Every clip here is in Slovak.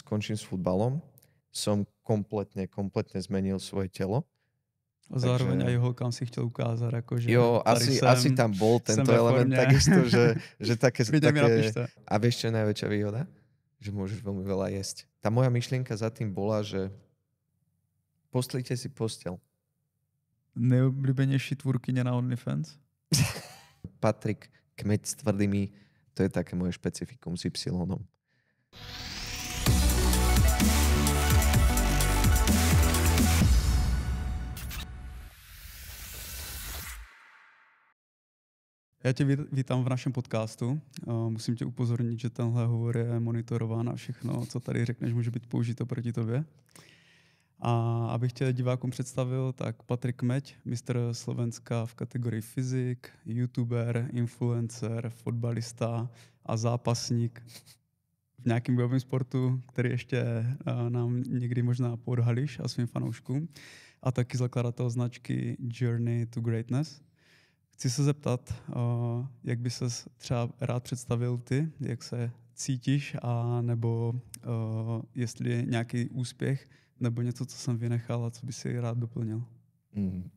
skončím s futbalom, som kompletne zmenil svoje telo. A zároveň aj holkám si chtěl ukázat, jakože Jo, asi tam bol tento element takisto, že také... Mi napíšte. A vieš, čo je najväčšia výhoda? Že môžeš veľmi veľa jesť. Tá moja myšlienka za tým bola, že postlíte si postel. Nejoblíbenější tvůrkyně na OnlyFans? Patrik Kmeď s tvrdými, to je také moje špecifikum s Y. Já tě vítám v našem podcastu. Musím tě upozornit, že tenhle hovor je monitorován a všechno, co tady řekneš, může být použito proti tobě. A abych tě divákům představil, tak Patrik Kmeď, mistr Slovenska v kategorii fyzik, youtuber, influencer, fotbalista a zápasník v nějakém bojovém sportu, který ještě nám někdy možná podhalíš a svým fanouškům. A taky zakladatel značky Journey to Greatness. Chci se zeptat, jak by ses třeba rád představil ty, jak se cítíš, a nebo jestli je nějaký úspěch, nebo něco, co jsem vynechal a co by si rád doplnil.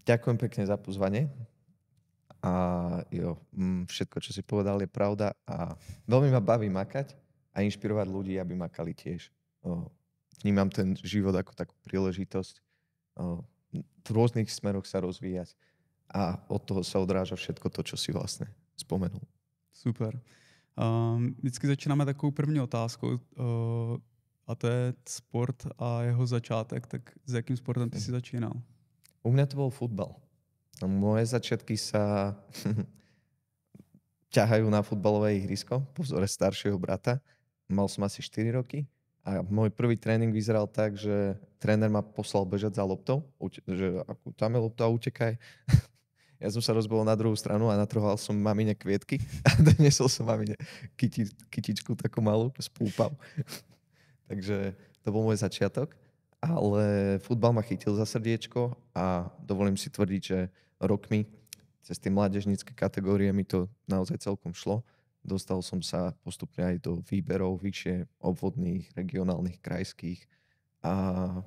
Ďakujem pekne za pozvanie. A jo, všetko, čo si povedal, je pravda. A veľmi ma baví makať a inšpirovať ľudí, aby makali tiež. Vnímam ten život ako takú príležitosť v rôznych smeroch sa rozvíjať. A od toho sa odráža všetko to, čo si vlastne spomenul. Super. Vždycky začínáme takovou první otázkou, a to je sport a jeho začátek. Tak s jakým sportem ty si začínal? U mňa to bol futbal. Moje začiatky sa ťahajú na futbalové ihrisko po vzore staršieho brata. Mal som asi 4 roky a môj prvý tréning vyzeral tak, že tréner ma poslal bežať za loptou, že tam je lopta, utekaj. Ja som sa rozbehol na druhú stranu a natrhoval som mamine kvietky a donesol som mamine kytičku takú malú s púpou. Takže to bol môj začiatok, ale futbal ma chytil za srdiečko a dovolím si tvrdiť, že rokmi cez tie mládežnícke kategórie mi to naozaj celkom šlo. Dostal som sa postupne aj do výberov vyššie obvodných, regionálnych, krajských. A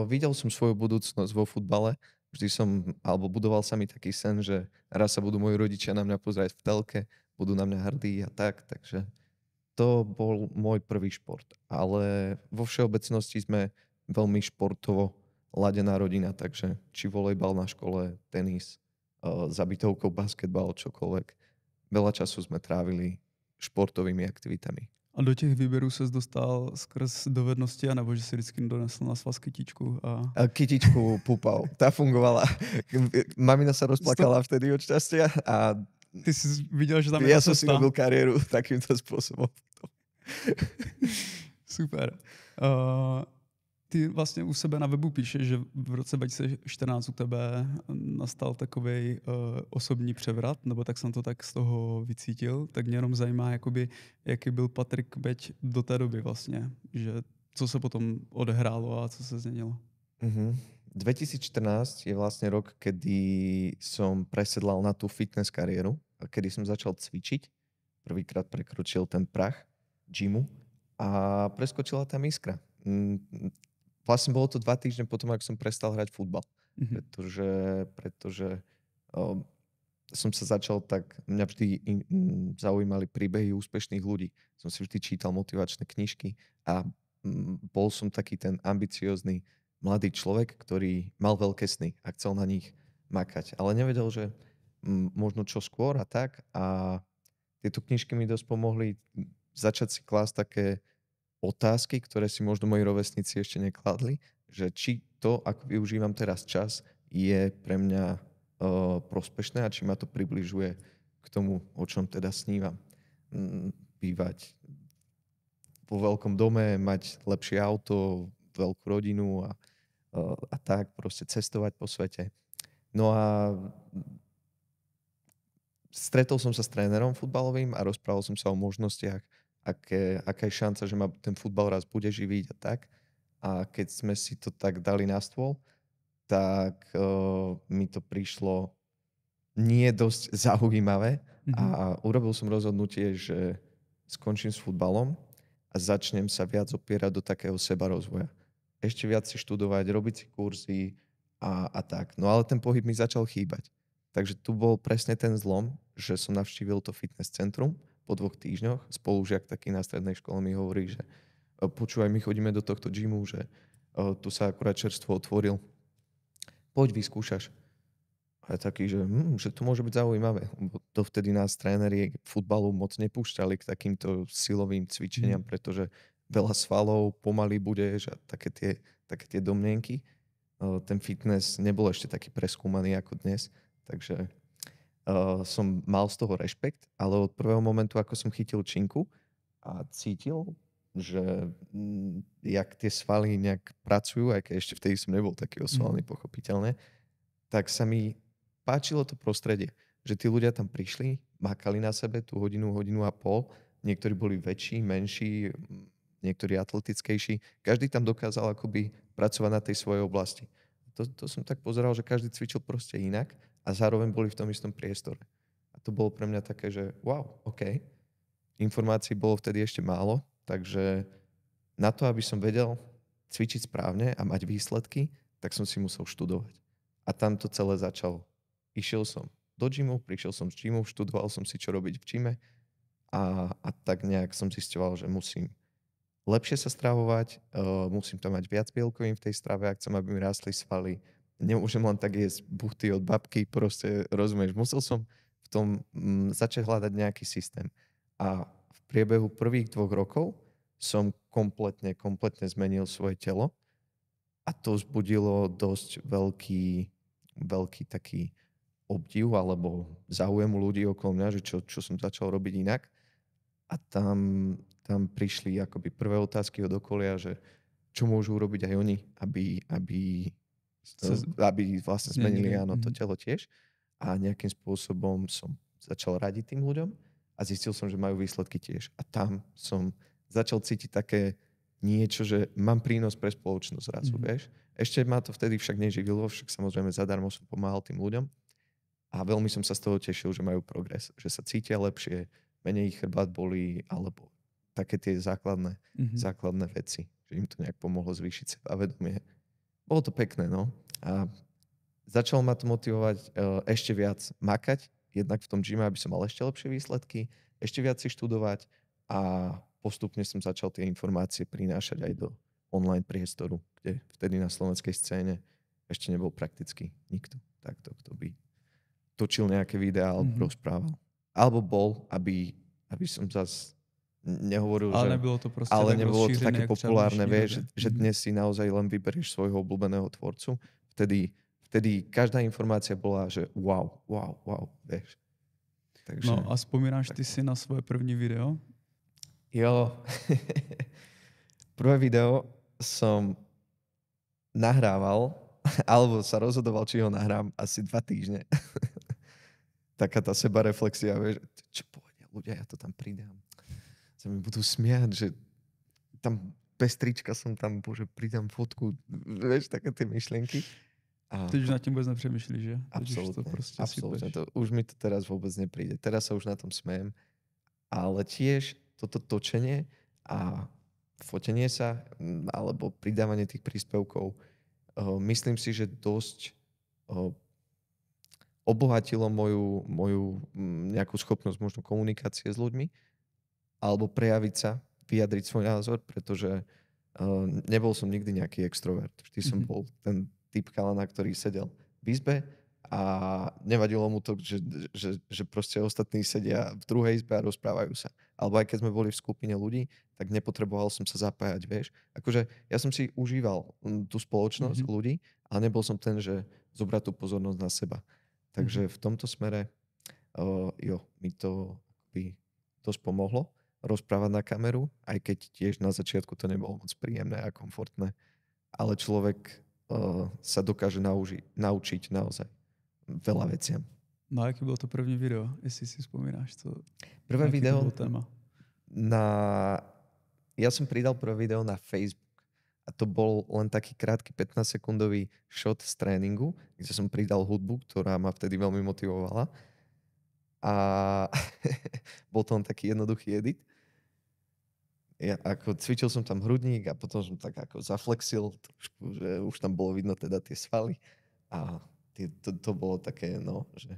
videl som svoju budúcnosť vo futbale. Vždy budoval sa mi taký sen, že raz sa budú moji rodičia na mňa pozerať v telke, budú na mňa hrdí a tak, takže to bol môj prvý šport. Ale vo všeobecnosti sme veľmi športovo ladená rodina, takže či volejbal na škole, tenis, za bytovkou basketbal, čokoľvek. Veľa času sme trávili športovými aktivitami. A do těch výběrů ses dostal skrz dovednosti, anebo že si vždycky donesl na svaz kytičku? Kytičku púpal. Tá fungovala. Mamina sa rozplakala vtedy od šťastia a ty si viděl, že tam je ja som si robil kariéru takýmto spôsobom. Super. Ty vlastně u sebe na webu píšeš, že v roce 2014 u tebe nastal takovej osobní převrat, nebo tak jsem to tak z toho vycítil, tak mě jenom zajímá, jakoby, jaký byl Patrik Kmeď do té doby vlastně, že co se potom odehrálo a co se změnilo. 2014 je vlastne rok, kedy som presedlal na tú fitness kariéru a kedy som začal cvičiť. Prvýkrát prekročil ten prach gymu a preskočila tam iskra. Vlastne bolo to 2 týždne potom, ako som prestal hrať futbal. Pretože som sa začal tak... Mňa vždy zaujímali príbehy úspešných ľudí. Som si vždy čítal motivačné knižky a bol som taký ten ambiciózny mladý človek, ktorý mal veľké sny a chcel na nich makať. Ale nevedel, že možno čo skôr a tak. A tieto knižky mi dosť pomohli začať si klásť také otázky, ktoré si možno moji rovesníci ešte nekladli, že či to, ako využívam teraz čas, je pre mňa prospešné a či ma to približuje k tomu, o čom teda snívam. Bývať vo veľkom dome, mať lepšie auto, veľkú rodinu a tak, proste cestovať po svete. No a stretol som sa s trénerom futbalovým a rozprával som sa o možnostiach, aká je šanca, že ma ten futbal raz bude živiť a tak. A keď sme si to tak dali na stôl, tak mi to prišlo nie dosť zaujímavé a urobil som rozhodnutie, že skončím s futbalom a začnem sa viac opierať do takého sebarozvoja. Ešte viac si študovať, robiť si kurzy a tak. No ale ten pohyb mi začal chýbať. Takže tu bol presne ten zlom, že som navštívil to fitness centrum po 2 týždňoch. Spolužiak taký na strednej škole mi hovorí, že počúvaj, my chodíme do tohto gymu, že tu sa akurát čerstvo otvoril. Poď, vyskúšaš. A je taký, že to môže byť zaujímavé. Lebo dovtedy nás tréneri futbalu moc nepúšťali k takýmto silovým cvičeniam, pretože veľa svalov, pomaly budeš a také tie domnienky. Ten fitness nebol ešte taký preskúmaný ako dnes, takže som mal z toho rešpekt, ale od prvého momentu, ako som chytil činku a cítil, že jak tie svaly nejak pracujú, aj keď ešte vtedy som nebol taký osvalný, pochopiteľne, tak sa mi páčilo to prostredie, že tí ľudia tam prišli, makali na sebe tú hodinu, hodinu a pol, niektorí boli väčší, menší, niektorí atletickejší, každý tam dokázal akoby pracovať na tej svojej oblasti. To som tak pozeral, že každý cvičil proste inak a zároveň boli v tom istom priestore. A to bolo pre mňa také, že wow, OK. Informácií bolo vtedy ešte málo, takže na to, aby som vedel cvičiť správne a mať výsledky, tak som si musel študovať. A tam to celé začalo. Išiel som do gymu, prišiel som z gymu, študoval som si, čo robiť v gyme a tak nejak som zisťoval, že musím lepšie sa stravovať, musím tam mať viac bielkovín v tej strave, ak chcem, aby mi rástli svaly. Nemôžem len tak jesť buchty od babky, proste, rozumieš. Musel som v tom začať hľadať nejaký systém. A v priebehu prvých 2 rokov som kompletne zmenil svoje telo a to vzbudilo dosť veľký taký obdiv alebo záujem u ľudí okolo mňa, že čo som začal robiť inak. A tam prišli akoby prvé otázky od okolia, že čo môžu urobiť aj oni, aby vlastne zmenili to telo tiež. A nejakým spôsobom som začal radiť tým ľuďom a zistil som, že majú výsledky tiež. A tam som začal cítiť také niečo, že mám prínos pre spoločnosť zrazu, vieš. Ešte ma to vtedy však neživilo, však samozrejme zadarmo som pomáhal tým ľuďom. A veľmi som sa z toho tešil, že majú progres, že sa cítia lepšie, menej ich chrbát bolí, alebo také tie základné veci, že im to nejak pomohlo zvýšiť sebavedomie. Bolo to pekné, no. A začalo ma to motivovať ešte viac makať, jednak v tom gyme, aby som mal ešte lepšie výsledky, ešte viac si študovať a postupne som začal tie informácie prinášať aj do online priestoru, kde vtedy na slovenskej scéne ešte nebol prakticky nikto takto, kto by točil nejaké videá alebo rozprával. Alebo bol, aby som zase nehovoril, ale nebylo to proste ale tak nebolo to také populárne, vieš, že dnes si naozaj len vyberieš svojho obľúbeného tvorcu. Vtedy každá informácia bola, že wow, vieš. Takže, no a spomínáš ty si na svoje první video? Jo. Prvé video som nahrával, alebo sa rozhodoval, či ho nahrám asi 2 týždne. Taká tá sebareflexia, vieš, čo povedia ľudia, ja to tam pridám. Sa mi budú smiať, že tam bez trička som tam, bože, pridám fotku, vieš, také tie myšlienky. A ty už nad tým vôbec nepřemýšlíš, že? Absolútne. Už mi to teraz vôbec nepríde. Teraz sa už na tom smejem. Ale tiež toto točenie a fotenie sa, alebo pridávanie tých príspevkov, myslím si, že dosť obohatilo moju nejakú schopnosť možno komunikácie s ľuďmi alebo prejaviť sa, vyjadriť svoj názor, pretože nebol som nikdy nejaký extrovert. Vždy som bol ten typ chalana, ktorý sedel v izbe a nevadilo mu to, že proste ostatní sedia v druhej izbe a rozprávajú sa. Alebo aj keď sme boli v skupine ľudí, tak nepotreboval som sa zapájať, vieš. Akože ja som si užíval tú spoločnosť ľudí, ale nebol som ten, že zobrať tú pozornosť na seba. Takže v tomto smere mi to akoby dosť pomohlo rozprávať na kameru, aj keď tiež na začiatku to nebolo moc príjemné a komfortné. Ale človek sa dokáže naučiť naozaj veľa veciam. No a aký bol to první video, jestli si spomínáš? Prvé video? To bol téma? Ja som pridal prvé video na Facebook. A to bol len taký krátky 15-sekundový shot z tréningu, kde som pridal hudbu, ktorá ma vtedy veľmi motivovala. A bol to len taký jednoduchý edit. ja ako cvičil som tam hrudník a potom som tak ako zaflexil trošku, že už tam bolo vidno teda tie svaly a to bolo také, no, že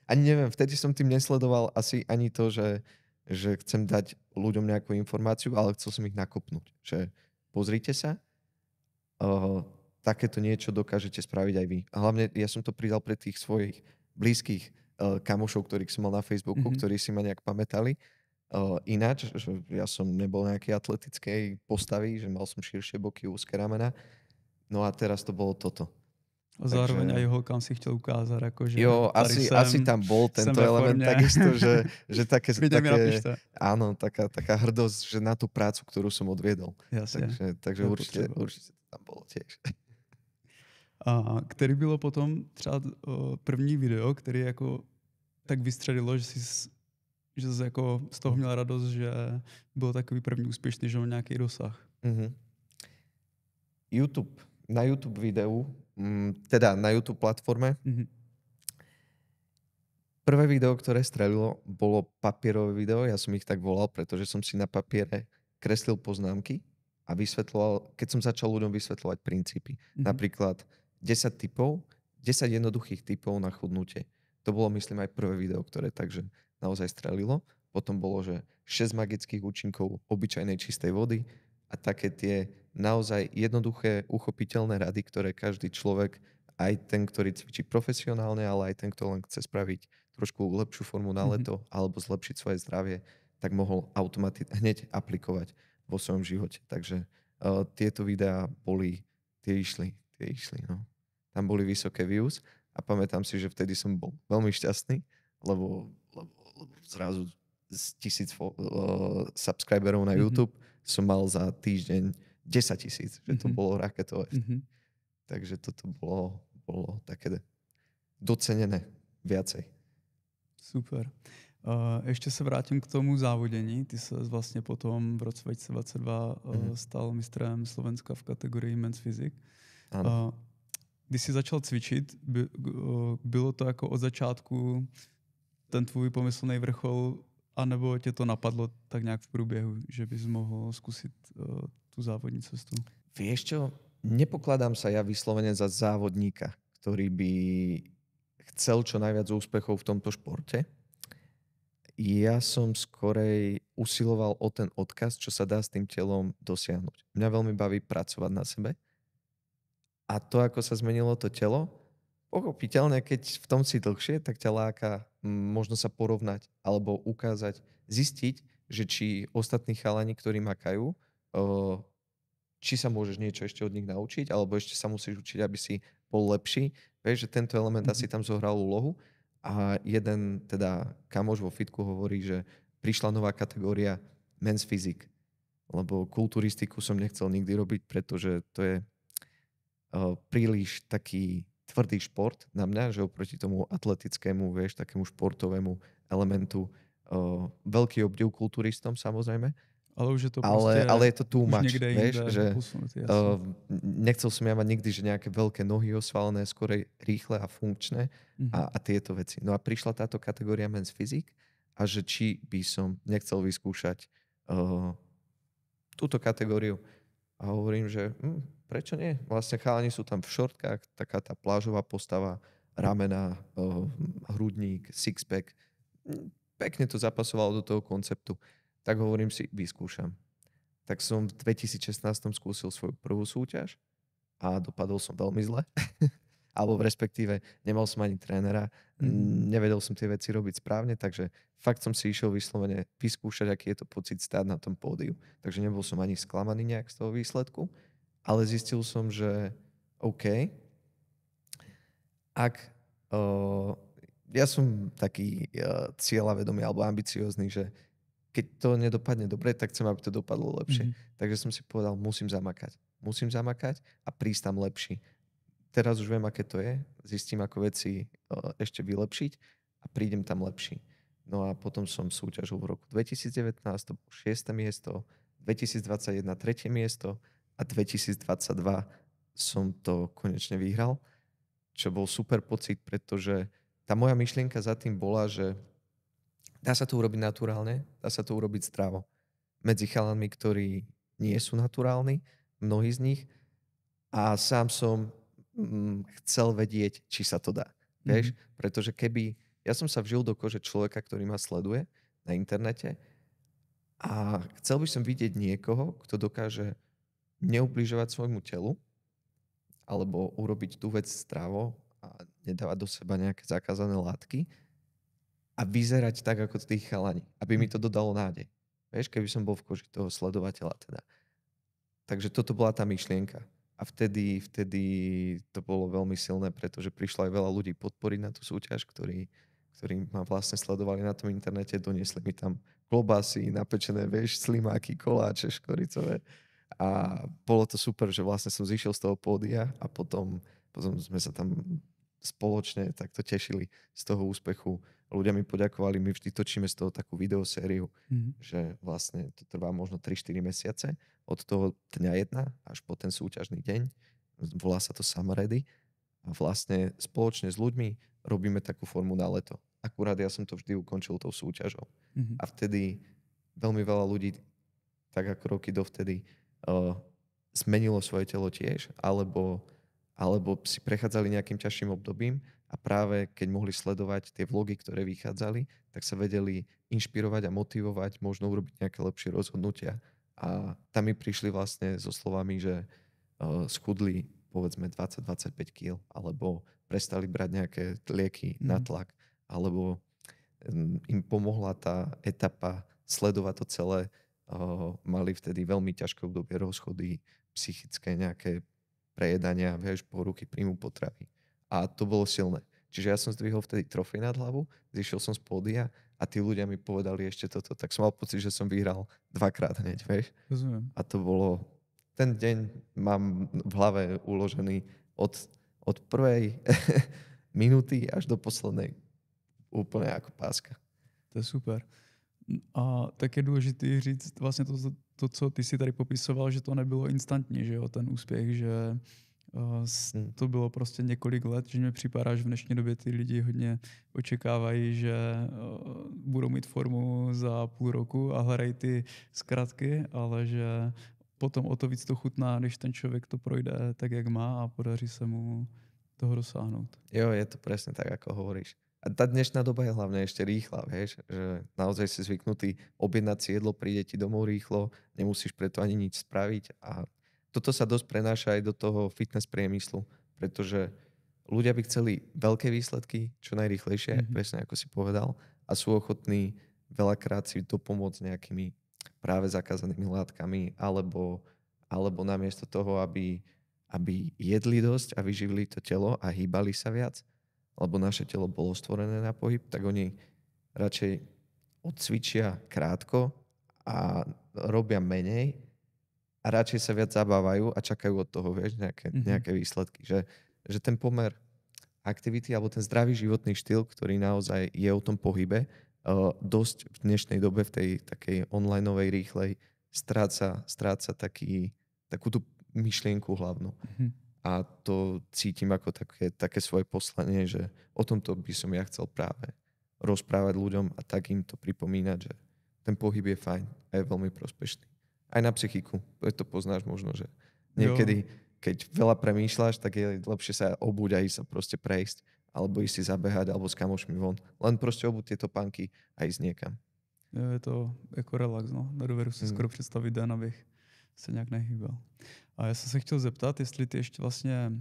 ani neviem, vtedy som tým nesledoval asi ani to, že chcem dať ľuďom nejakú informáciu, ale chcel som ich nakopnúť, že pozrite sa, uh, takéto niečo dokážete spraviť aj vy. A hlavne ja som to pridal pre tých svojich blízkych kamošov, ktorých som mal na Facebooku, ktorí si ma nejak pamätali. Ináč, že ja som nebol nejakej atletickej postavy, že mal som širšie boky, úzke ramena. No a teraz to bolo toto. A zároveň aj holkám si chcel ukázať, akože jo, asi tam bol tento element takisto, že také áno, taká hrdosť, že na tú prácu, ktorú som odviedol. Jasne. Takže určite tam bolo tiež. A který bylo potom třeba první video, který jako tak vystřelilo, že jsi jako z toho měl radost, že byl takový první úspěšný, že měl nějaký dosah? YouTube. Na YouTube videu, teda na YouTube platforme. Prvé video, ktoré strelilo, bolo papierové video. Ja som ich tak volal, pretože som si na papiere kreslil poznámky a vysvetľoval, keď som začal ľuďom vysvetľovať princípy. Napríklad 10 typov, 10 jednoduchých typov na chudnutie. To bolo, myslím, aj prvé video, ktoré takže naozaj strelilo. Potom bolo, že 6 magických účinkov obyčajnej čistej vody a také tie naozaj jednoduché, uchopiteľné rady, ktoré každý človek, aj ten, ktorý cvičí profesionálne, ale aj ten, kto len chce spraviť trošku lepšiu formu na leto alebo zlepšiť svoje zdravie, tak mohol hneď aplikovať vo svojom živote. Takže tieto videá tie išli. No. Tam boli vysoké views a pamätám si, že vtedy som bol veľmi šťastný, lebo zrazu z 1000 subscriberov na YouTube som mal za týždeň 10 000, že to bolo raketové. Takže toto bolo také docenené viacej. Super. Ještě se vrátím k tomu závodění. Ty se vlastně potom v roce 2022 stal mistrem Slovenska v kategorii Men's Physique. Když jsi začal cvičit, bylo to jako od začátku ten tvůj pomyslný vrchol, anebo tě to napadlo tak nějak v průběhu, že bys mohl zkusit tú závodní cestu? Vieš čo, nepokladám sa ja vyslovene za závodníka, ktorý by chcel čo najviac úspechov v tomto športe. Ja som skorej usiloval o ten odkaz, čo sa dá s tým telom dosiahnuť. Mňa veľmi baví pracovať na sebe. A to, ako sa zmenilo to telo, pochopiteľne, keď v tom si dlhšie, tak ťa láka možno sa porovnať alebo ukázať, zistiť, že či ostatní chalani, ktorí makajú, či sa môžeš niečo ešte od nich naučiť, alebo ešte sa musíš učiť, aby si bol lepší. Vieš, že tento element asi tam zohral úlohu. A jeden teda kamoš vo fitku hovorí, že prišla nová kategória Men's Physique. Lebo kulturistiku som nechcel nikdy robiť, pretože to je príliš taký tvrdý šport na mňa, že oproti tomu atletickému, vieš, takému športovému elementu veľký obdiv kulturistom, samozrejme. Ale už je to proste... Ale je to too much, vieš, že nechcel som ja mať nikdy, že nejaké veľké nohy osvalené, skorej rýchle a funkčné a tieto veci. No a prišla táto kategória Men's Physique a že či by som nechcel vyskúšať túto kategóriu. A hovorím, že prečo nie? Vlastne chalani sú tam v šortkách, taká tá plážová postava, ramena, hrudník, sixpack. Pekne to zapasovalo do toho konceptu. Tak hovorím si, vyskúšam. Tak som v 2016 skúsil svoju prvú súťaž a dopadol som veľmi zle. Alebo respektíve nemal som ani trénera, nevedel som tie veci robiť správne, takže fakt som si išiel vyslovene vyskúšať, aký je to pocit stáť na tom pódiu. Takže nebol som ani sklamaný nejak z toho výsledku, ale zistil som, že OK, ja som taký cieľavedomý alebo ambiciózny, že keď to nedopadne dobre, tak chcem, aby to dopadlo lepšie. Takže som si povedal, musím zamakať a prísť tam lepší. Teraz už viem, aké to je, zistím, ako veci ešte vylepšiť a prídem tam lepší. No a potom som súťažil v roku 2019, to bolo 6. miesto, 2021 3. miesto a 2022 som to konečne vyhral, čo bol super pocit, pretože tá moja myšlienka za tým bola, že dá sa to urobiť naturálne, dá sa to urobiť zdravo. medzi chalanmi, ktorí nie sú naturálni, mnohí z nich, a sám som chcel vedieť, či sa to dá. Vieš? Mhm. Pretože ja som sa vžil do kože človeka, ktorý ma sleduje na internete a chcel by som vidieť niekoho, kto dokáže neubližovať svojmu telu alebo urobiť tú vec zdravo a nedávať do seba nejaké zakázané látky a vyzerať tak, ako tí chalani. Aby mi to dodalo nádej. Vieš, keby som bol v koži toho sledovateľa teda. Takže toto bola tá myšlienka. A vtedy to bolo veľmi silné, pretože prišlo aj veľa ľudí podporiť na tú súťaž, ktorí ma vlastne sledovali na tom internete, doniesli mi tam klobásy, napečené, vieš, slimáky, koláče, škoricové. A bolo to super, že vlastne som zišiel z toho pódia a potom sme sa tam spoločne takto tešili z toho úspechu. Ľudia mi poďakovali, my vždy točíme z toho takú videosériu, že vlastne to trvá možno 3-4 mesiace od toho dňa 1 až po ten súťažný deň. Volá sa to Summer Ready a vlastne spoločne s ľuďmi robíme takú formu na leto. Akurát ja som to vždy ukončil tou súťažou. A vtedy veľmi veľa ľudí, tak ako roky dovtedy, zmenilo svoje telo tiež, alebo si prechádzali nejakým ťažším obdobím a práve keď mohli sledovať tie vlogy, ktoré vychádzali, tak sa vedeli inšpirovať a motivovať, možno urobiť nejaké lepšie rozhodnutia. A tam mi prišli vlastne so slovami, že schudli povedzme 20-25 kg, alebo prestali brať nejaké lieky na tlak, alebo im pomohla tá etapa sledovať to celé. Mali vtedy veľmi ťažké obdobie, rozchody, psychické nejaké prejedania, vieš, poruchy príjmu potravy. A to bolo silné. Čiže ja som zdvihol vtedy trofej nad hlavu, zišiel som z pódia a tí ľudia mi povedali ešte toto. Tak som mal pocit, že som vyhral 2-krát hneď, vieš. Rozumiem. A to bolo... Ten deň mám v hlave uložený od prvej minúty až do poslednej úplne ako páska. To je super. A tak je důležité říct vlastně to, co ty si tady popisoval, že to nebylo instantně, že jo, ten úspěch, že to bylo prostě několik let, že mi připadá, že v dnešní době ty lidi hodně očekávají, že budou mít formu za půl roku a hledají ty zkratky, ale že potom o to víc to chutná, když ten člověk to projde tak, jak má a podaří se mu toho dosáhnout. Jo, je to presne tak, ako hovoríš. A tá dnešná doba je hlavne ešte rýchla, vieš, že naozaj si zvyknutý objednať si jedlo, príde ti domov rýchlo, nemusíš preto ani nič spraviť a toto sa dosť prenáša aj do toho fitness priemyslu, pretože ľudia by chceli veľké výsledky, čo najrýchlejšie, presne ako si povedal, a sú ochotní veľakrát si dopomôcť nejakými práve zakázanými látkami, alebo namiesto toho, aby jedli dosť a vyživili to telo a hýbali sa viac, lebo naše telo bolo stvorené na pohyb, tak oni radšej odcvičia krátko a robia menej a radšej sa viac zabávajú a čakajú od toho, vieš, nejaké výsledky. Že ten pomer aktivity alebo ten zdravý životný štýl, ktorý naozaj je o tom pohybe, dosť v dnešnej dobe v tej takej onlineovej rýchlej stráca takú tú myšlienku hlavnú. A to cítim ako také svoje poslanie, že o tomto by som ja chcel práve rozprávať ľuďom a tak im to pripomínať, že ten pohyb je fajn a je veľmi prospešný. Aj na psychiku, to poznáš možno, že niekedy, keď veľa premýšľaš, tak je lepšie sa obuť a ísť sa proste prejsť, alebo ísť si zabehať, alebo s kamošmi von. Len proste obuť tie topánky a ísť niekam. Je to jako relax, no. Nedovedu si skoro představit den, abych se nějak nehýbal. A já jsem se chtěl zeptat, jestli ty ještě vlastně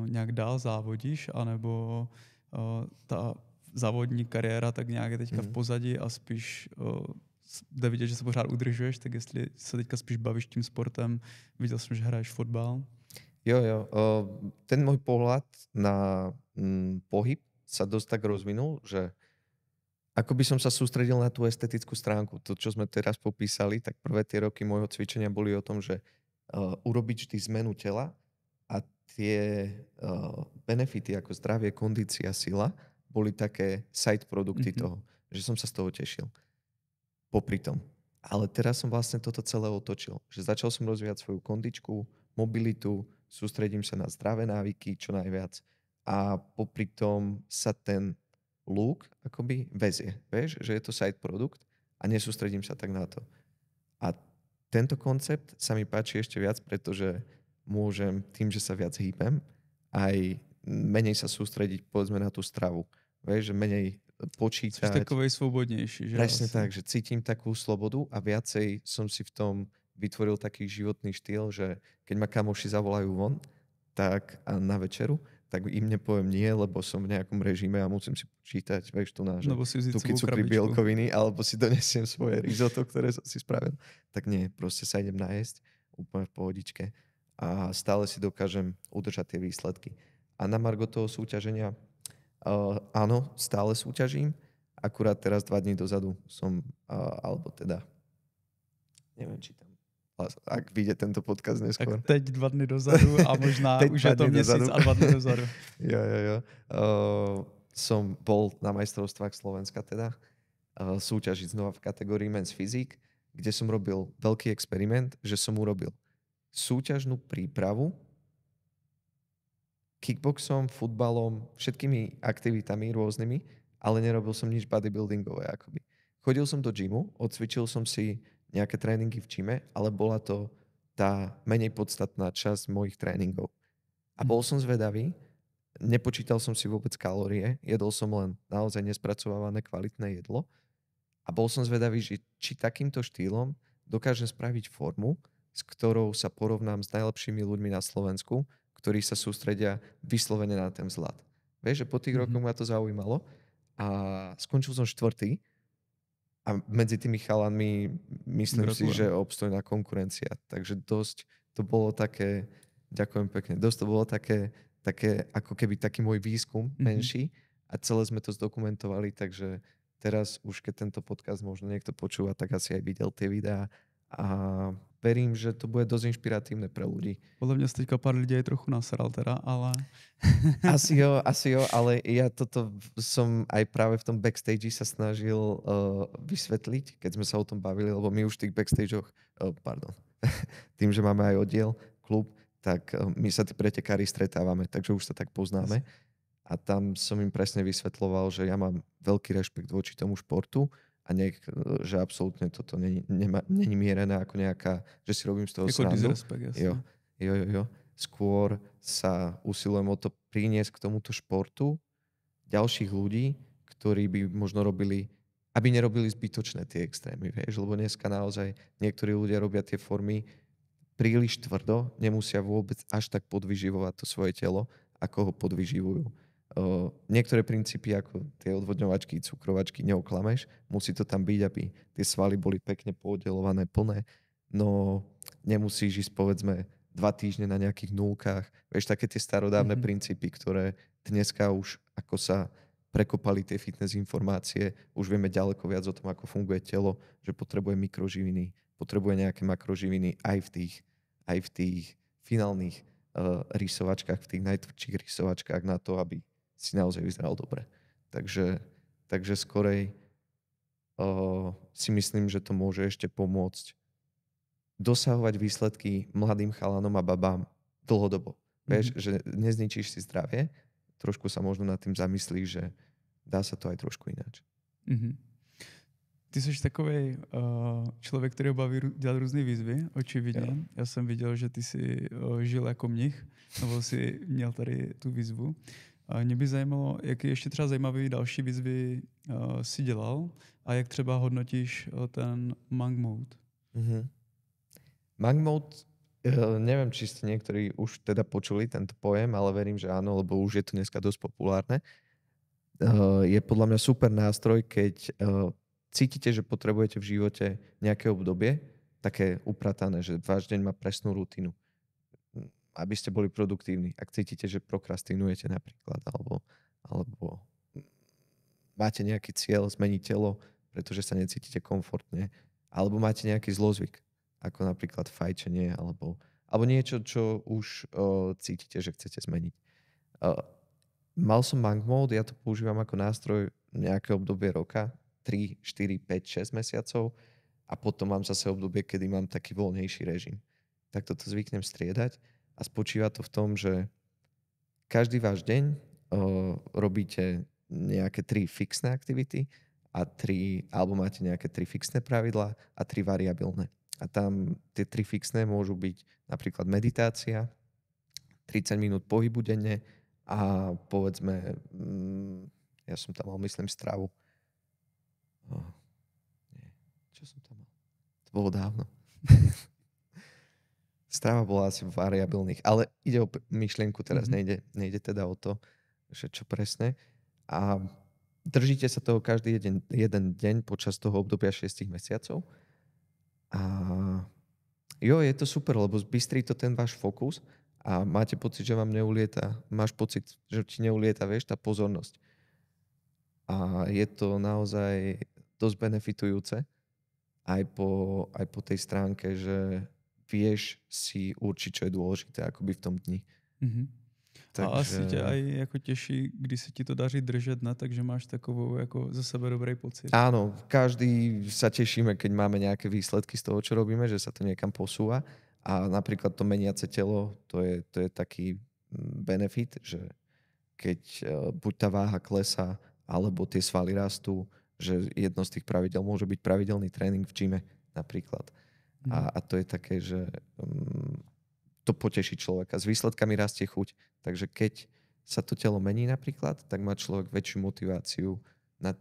nějak dál závodíš, anebo ta závodní kariéra tak nějak je teďka v pozadí a spíš jde vidět, že se pořád udržuješ, tak jestli se teďka spíš bavíš tím sportem, viděl jsem, že hraješ fotbal. Jo. Ten môj pohľad na pohyb sa dosť tak rozvinul, že ako by som sa sústredil na tú estetickú stránku. To, čo sme teraz popísali, tak prvé tie roky môjho cvičenia boli o tom, že urobiť vždy zmenu tela a tie benefity ako zdravie, kondícia, sila boli také side produkty toho, že som sa z toho tešil. Popri tom. Ale teraz som vlastne toto celé otočil. Že začal som rozvíjať svoju kondičku, mobilitu, sústredím sa na zdravé návyky čo najviac a popri tom sa ten look akoby väzie. Vieš, že je to side produkt a nesústredím sa tak na to. A tento koncept sa mi páči ešte viac, pretože môžem tým, že sa viac hýbem, aj menej sa sústrediť povedzme na tú stravu. Vieš, že menej Jsi počítať. takovej svobodnější, že Presne asi. tak, že cítim takú slobodu a viacej som si v tom vytvoril taký životný štýl, že keď ma kamoši zavolajú von tak a na večeru, tak im nepoviem nie, lebo som v nejakom režime a musím si počítať, vieš, tu na, že Nebo si vzít tuky, svou cukry, krabičku. bielkoviny, alebo si donesiem svoje risotto, ktoré som si spravil. Tak nie, proste sa idem najesť úplne v pohodičke a stále si dokážem udržať tie výsledky. A na margo toho súťaženia, áno, stále súťažím, akurát teraz 2 dní dozadu som, alebo teda, neviem, či tam, ak vyjde tento podcast neskôr. Tak teď 2 dny dozadu a možná Teď už 2 je to dny měsíc dozadu. a 2 dny dozadu. Jo. Som bol na majstrovstvách Slovenska teda súťažiť znova v kategórii Men's Physique, kde som robil veľký experiment, že som urobil súťažnú prípravu kickboxom, futbalom, všetkými aktivitami rôznymi, ale nerobil som nič bodybuildingové akoby. Chodil som do gymu, odcvičil som si nejaké tréningy v gyme, ale bola to tá menej podstatná časť mojich tréningov. A bol som zvedavý, nepočítal som si vôbec kalórie, jedol som len naozaj nespracovávané kvalitné jedlo a bol som zvedavý, že či takýmto štýlom dokážem spraviť formu, s ktorou sa porovnám s najlepšími ľuďmi na Slovensku, ktorí sa sústredia vyslovene na ten vzhľad. Vieš, že po tých rokoch ma to zaujímalo a skončil som 4. A medzi tými chalanmi myslím si, že obstojná konkurencia. Takže dosť to bolo také, ďakujem pekne, dosť to bolo také ako keby taký môj výskum menší a celé sme to zdokumentovali, takže teraz už keď tento podcast možno niekto počúva, tak asi aj videl tie videá a verím, že to bude dosť inšpiratívne pre ľudí. Podľa mňa teďka pár ľudí aj trochu nasral teda, ale... Asi jo, ale ja toto som aj práve v tom backstage sa snažil vysvetliť, keď sme sa o tom bavili, lebo my už v tých backstageoch, tým, že máme aj oddiel, klub, tak my sa tí pretekári stretávame, takže už sa tak poznáme. A tam som im presne vysvetloval, že ja mám veľký rešpekt voči tomu športu a že absolútne toto není mierené ako nejaká, že si robím z toho Jako srandu. disrespekt, jasne. Jo. Skôr sa usilujem o to priniesť k tomuto športu ďalších ľudí, ktorí by možno aby nerobili zbytočné tie extrémy, vieš, lebo dneska naozaj niektorí ľudia robia tie formy príliš tvrdo, nemusia vôbec až tak podvyživovať to svoje telo, ako ho podvyživujú. Niektoré princípy, ako tie odvodňovačky, cukrovačky, neoklameš, musí to tam byť, aby tie svaly boli pekne pooddelované, plné, no nemusíš ísť povedzme 2 týždne na nejakých nulkách, vieš, také tie starodávne princípy, ktoré dneska už ako sa prekopali tie fitness informácie, už vieme ďaleko viac o tom, ako funguje telo, že potrebuje mikroživiny, potrebuje nejaké makroživiny aj v tých finálnych rysovačkách, v tých najtvrdších rysovačkách na to, aby si naozaj vyzeral dobre. Takže skorej si myslím, že to môže ešte pomôcť dosahovať výsledky mladým chalanom a babám dlhodobo. Vieš, že nezničíš si zdravie, trošku sa možno nad tým zamyslíš, že dá sa to aj trošku ináč. Ty jsi takovej člověk, který baví dělat různé výzvy, očividně. Jo. Já jsem viděl, že ty jsi žil jako mnich, nebo jsi měl tady tu výzvu. Mě by zajímalo, jaké ještě třeba zajímavé další výzvy si dělal a jak třeba hodnotíš ten monk mode. Monk mode, neviem, či ste niektorí už teda počuli tento pojem, ale verím, že áno, lebo už je to dneska dosť populárne. Je podľa mňa super nástroj, keď cítite, že potrebujete v živote nejaké obdobie, také upratané, že váš deň má presnú rutinu, aby ste boli produktívni. Ak cítite, že prokrastinujete napríklad, alebo máte nejaký cieľ zmeniť telo, pretože sa necítite komfortne, alebo máte nejaký zlozvyk, ako napríklad fajčenie, alebo niečo, čo už cítite, že chcete zmeniť. Mal som monk mode, ja to používam ako nástroj nejaké obdobie roka, 3, 4, 5, 6 mesiacov a potom mám zase obdobie, kedy mám taký voľnejší režim. Tak toto zvyknem striedať a spočíva to v tom, že každý váš deň robíte nejaké 3 fixné aktivity alebo máte nejaké 3 fixné pravidlá a 3 variabilné. A tam tie 3 fixné môžu byť napríklad meditácia, 30 minút pohybu denne a povedzme, ja som tam mal, myslím, stravu. Nie, čo som tam mal? To bolo dávno. Strava bola asi variabilných, ale ide o myšlienku teraz, nejde teda o to, že čo presne. A držíte sa toho každý jeden deň počas toho obdobia 6 mesiacov. A jo, je to super, lebo zbystrí to ten váš fokus a máte pocit, že vám neulieta, máš pocit, že ti neulieta, vieš, tá pozornosť. A je to naozaj dosť benefitujúce aj po tej stránke, že vieš si určiť, čo je dôležité akoby v tom dni. Takže... A asi tě aj jako těší, když se ti to daří držet, ne? Takže máš takovou jako ze sebe dobrý pocit. Áno, každý sa tešíme, keď máme nejaké výsledky z toho, čo robíme, že sa to niekam posúva. A napríklad to meniace telo, to je taký benefit, že keď buď tá váha klesá, alebo tie svaly rastú, že jedno z tých pravidel môže byť pravidelný tréning v gyme napríklad. A to je také, že to poteší človeka. S výsledkami rastie chuť. Takže keď sa to telo mení napríklad, tak má človek väčšiu motiváciu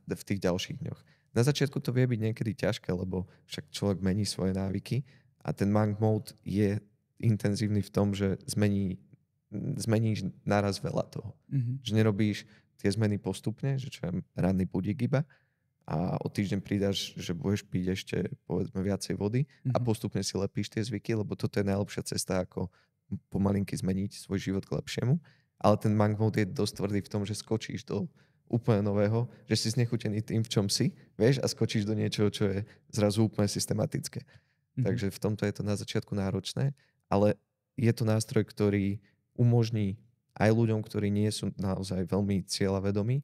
v tých ďalších dňoch. Na začiatku to vie byť niekedy ťažké, lebo však človek mení svoje návyky a ten monk mode je intenzívny v tom, že zmeníš naraz veľa toho. Že nerobíš tie zmeny postupne, že čo je ranný budík iba a o týždeň pridáš, že budeš piť ešte povedzme viacej vody a postupne si lepíš tie zvyky, lebo toto je najlepšia cesta, ako pomalinky zmeniť svoj život k lepšiemu. Ale ten monk mode je dosť tvrdý v tom, že skočíš do úplne nového, že si znechutený tým, v čom si, vieš, a skočíš do niečoho, čo je zrazu úplne systematické. Takže v tomto je to na začiatku náročné, ale je to nástroj, ktorý umožní aj ľuďom, ktorí nie sú naozaj veľmi cieľavedomí,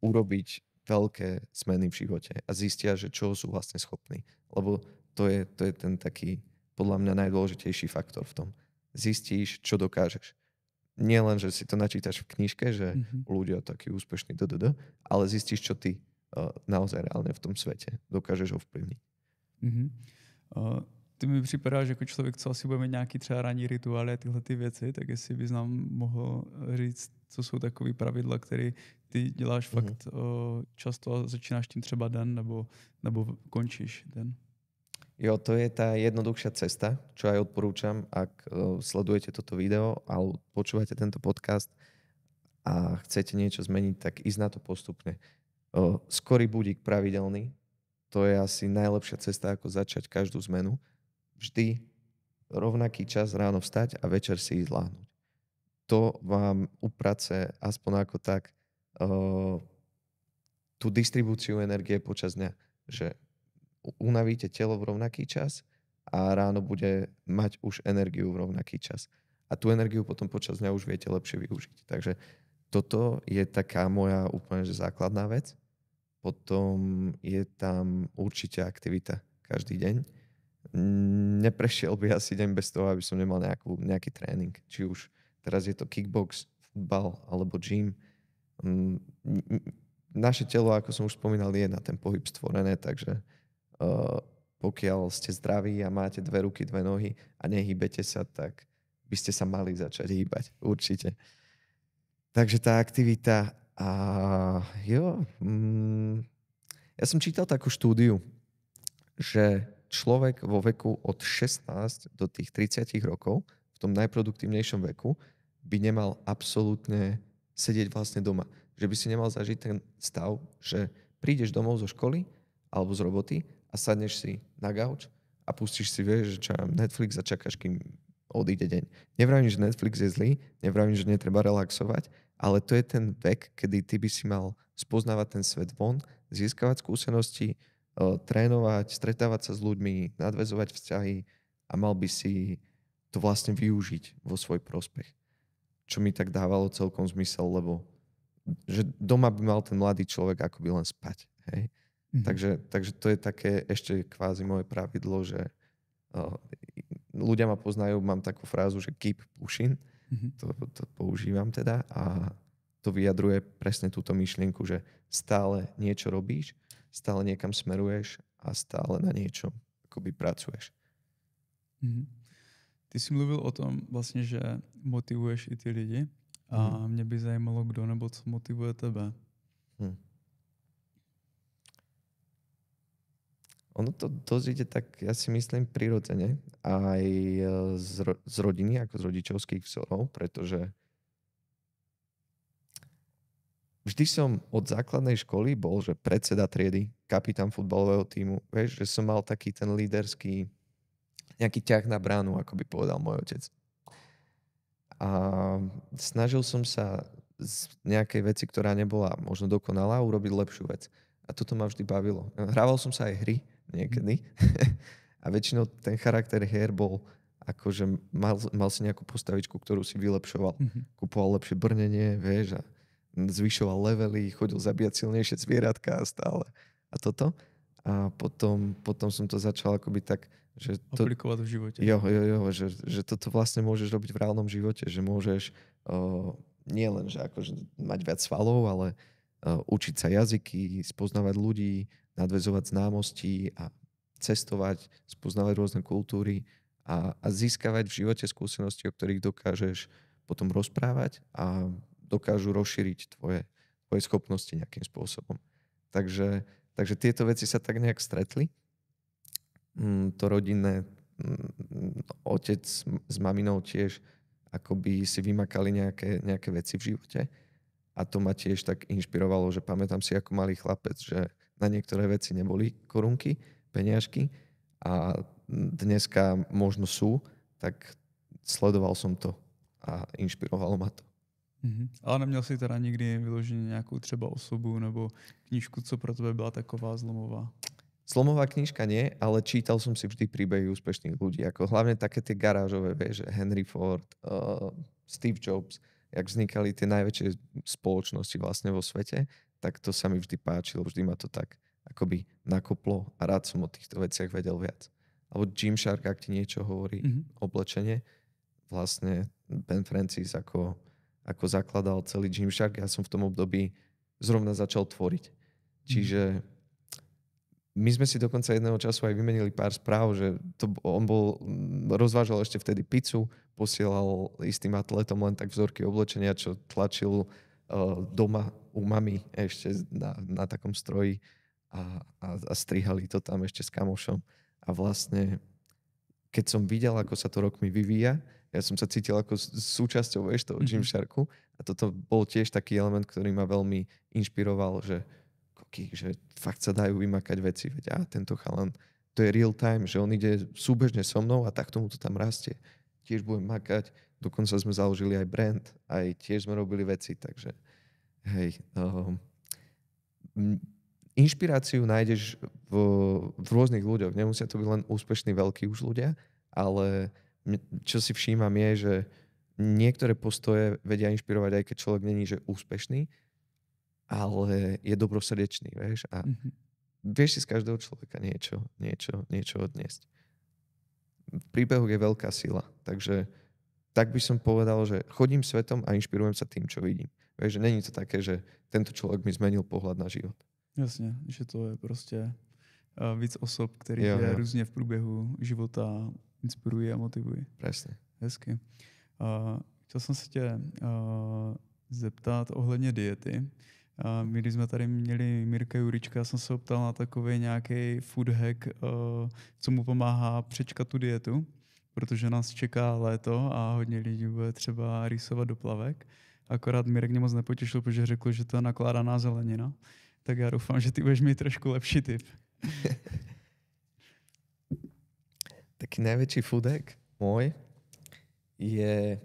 urobiť veľké zmeny v živote a zistia, že čo sú vlastne schopní. Lebo to je ten taký, podľa mňa, najdôležitejší faktor v tom. Zistíš, čo dokážeš. Nie len, že si to načítaš v knižke, že ľudia takí úspešní, ale zistíš, čo ty naozaj reálne v tom svete dokážeš ovplyvniť. Ty mi připadáš jako člověk, co asi bude mít nějaký třeba ranní rituály a tyhle ty věci, tak jestli bys nám mohl říct, co jsou takové pravidla, které ty děláš fakt často a začínáš tím třeba den nebo končíš den? Jo, to je tá jednoduchšia cesta, čo aj odporúčam, ak sledujete toto video alebo počúvate tento podcast a chcete niečo zmeniť, tak ísť na to postupne. Skorý budík pravidelný, to je asi najlepšia cesta, ako začať každú zmenu. Vždy rovnaký čas ráno vstať a večer si ísť láhnuť. To vám uprace aspoň ako tak tú distribúciu energie počas dňa, že unavíte telo v rovnaký čas a ráno bude mať už energiu v rovnaký čas. A tú energiu potom počas dňa už viete lepšie využiť. Takže toto je taká moja úplne že základná vec. Potom je tam určite aktivita každý deň. Neprešiel by asi deň bez toho, aby som nemal nejaký tréning. Či už teraz je to kickbox, futbal alebo gym. Naše telo, ako som už spomínal, je na ten pohyb stvorené, takže pokiaľ ste zdraví a máte 2 ruky, 2 nohy a nehýbete sa, tak by ste sa mali začať hýbať. Určite. Takže tá aktivita ja som čítal takú štúdiu, že človek vo veku od 16 do tých 30 rokov, v tom najproduktívnejšom veku, by nemal absolútne sedieť vlastne doma. Že by si nemal zažiť ten stav, že prídeš domov zo školy alebo z roboty a sadneš si na gauč a pustíš si, vieš, že Netflix a čakáš, kým odíde deň. Nevravím, že Netflix je zlý, nevravím, že netreba relaxovať, ale to je ten vek, kedy ty by si mal spoznávať ten svet von, získavať skúsenosti, trénovať, stretávať sa s ľuďmi, nadväzovať vzťahy a mal by si to vlastne využiť vo svoj prospech. Čo mi tak dávalo celkom zmysel, lebo že doma by mal ten mladý človek akoby len spať. Hej? Takže to je také ešte kvázi moje pravidlo, že ľudia ma poznajú, mám takú frázu, že keep pushing, to používam teda a to vyjadruje presne túto myšlienku, že stále niečo robíš, stále niekam smeruješ a stále na niečom akoby pracuješ. Mhm. Ty jsi mluvil o tom vlastně, že motivuješ i ty lidi a mě by zajímalo, kdo nebo co motivuje tebe. Ono to dosť ide tak, ja si myslím, prirodzene aj z rodiny, ako z rodičovských vzorov, pretože vždy som od základnej školy bol, že predseda triedy, kapitán futbalového tímu. Vieš, že som mal taký ten líderský nejaký ťah na bránu, ako by povedal môj otec. A snažil som sa z nejakej veci, ktorá nebola možno dokonalá, urobiť lepšiu vec. A toto ma vždy bavilo. Hrával som sa aj hry niekedy. A väčšinou ten charakter hier bol akože mal si nejakú postavičku, ktorú si vylepšoval. Kupoval lepšie brnenie, vieš, a zvyšoval levely, chodil zabíjať silnejšie zvieratka stále. A toto. A potom som to začal akoby tak, že to aplikovať v živote. Jo, že toto vlastne môžeš robiť v reálnom živote, že môžeš nie len, že akože mať viac svalov, ale učiť sa jazyky, spoznávať ľudí, nadväzovať známosti a cestovať, spoznávať rôzne kultúry a získavať v živote skúsenosti, o ktorých dokážeš potom rozprávať a dokážu rozšíriť tvoje schopnosti nejakým spôsobom. Takže tieto veci sa tak nejak stretli. To rodinné, otec s maminou tiež akoby si vymakali nejaké veci v živote a to ma tiež tak inšpirovalo, že pamätám si ako malý chlapec, že na niektoré veci neboli korunky, peniažky a dneska možno sú, tak sledoval som to a inšpirovalo ma to. Ale neměl jsi teda nikdy vyloženě nějakou třeba osobu nebo knížku, co pro tebe byla taková zlomová? Zlomová knižka nie, ale čítal som si vždy príbehy úspešných ľudí. Ako hlavne také tie garážové, vieš, Henry Ford, Steve Jobs, jak vznikali tie najväčšie spoločnosti vlastne vo svete, tak to sa mi vždy páčilo. Vždy ma to tak akoby nakoplo a rád som o týchto veciach vedel viac. Alebo Gymshark, ak ti niečo hovorí, oblečenie. Vlastne Ben Francis ako zakladal celý Gymshark. Ja som v tom období zrovna začal tvoriť. Čiže my sme si dokonca jedného času aj vymenili pár správ, že on rozvážal ešte vtedy pizzu, posielal istým atletom len tak vzorky oblečenia, čo tlačil doma u mami ešte na takom stroji a strihali to tam ešte s kamošom. A vlastne, keď som videl, ako sa to rokmi vyvíja, ja som sa cítil ako súčasťou toho Gymsharku a toto bol tiež taký element, ktorý ma veľmi inšpiroval, že fakt sa dajú vymakať veci. Veď tento chalan, to je real time, že on ide súbežne so mnou a tak tomu to tam rastie. Tiež budem makať. Dokonca sme založili aj brand, aj tiež sme robili veci, takže hej. Inšpiráciu nájdeš v rôznych ľuďoch. Nemusia to byť len úspešní veľkí už ľudia, ale čo si všímam je, že niektoré postoje vedia inšpirovať, aj keď človek není že úspešný, ale je dobrosrdečný, vieš, a vieš si z každého človeka niečo odniesť. V príbehu je veľká sila, takže tak by som povedal, že chodím svetom a inšpirujem sa tým, čo vidím. Vieš, že není to také, že tento človek mi zmenil pohľad na život. Jasně, že to je prostě víc osob, který je různě v průběhu života inspirují a motivují. Presne. Hezky. Chtěl jsem se tě zeptat ohledně diety. My, když jsme tady měli Mirka Jurička, já jsem se optal na takový nějaký food hack, co mu pomáhá přečkat tu dietu, protože nás čeká léto a hodně lidí bude třeba rýsovat do plavek. Akorát Mirek mě moc nepotěšil, protože řekl, že to je nakládaná zelenina. Tak já doufám, že ty budeš mít trošku lepší tip. Taký najväčší food hack môj je...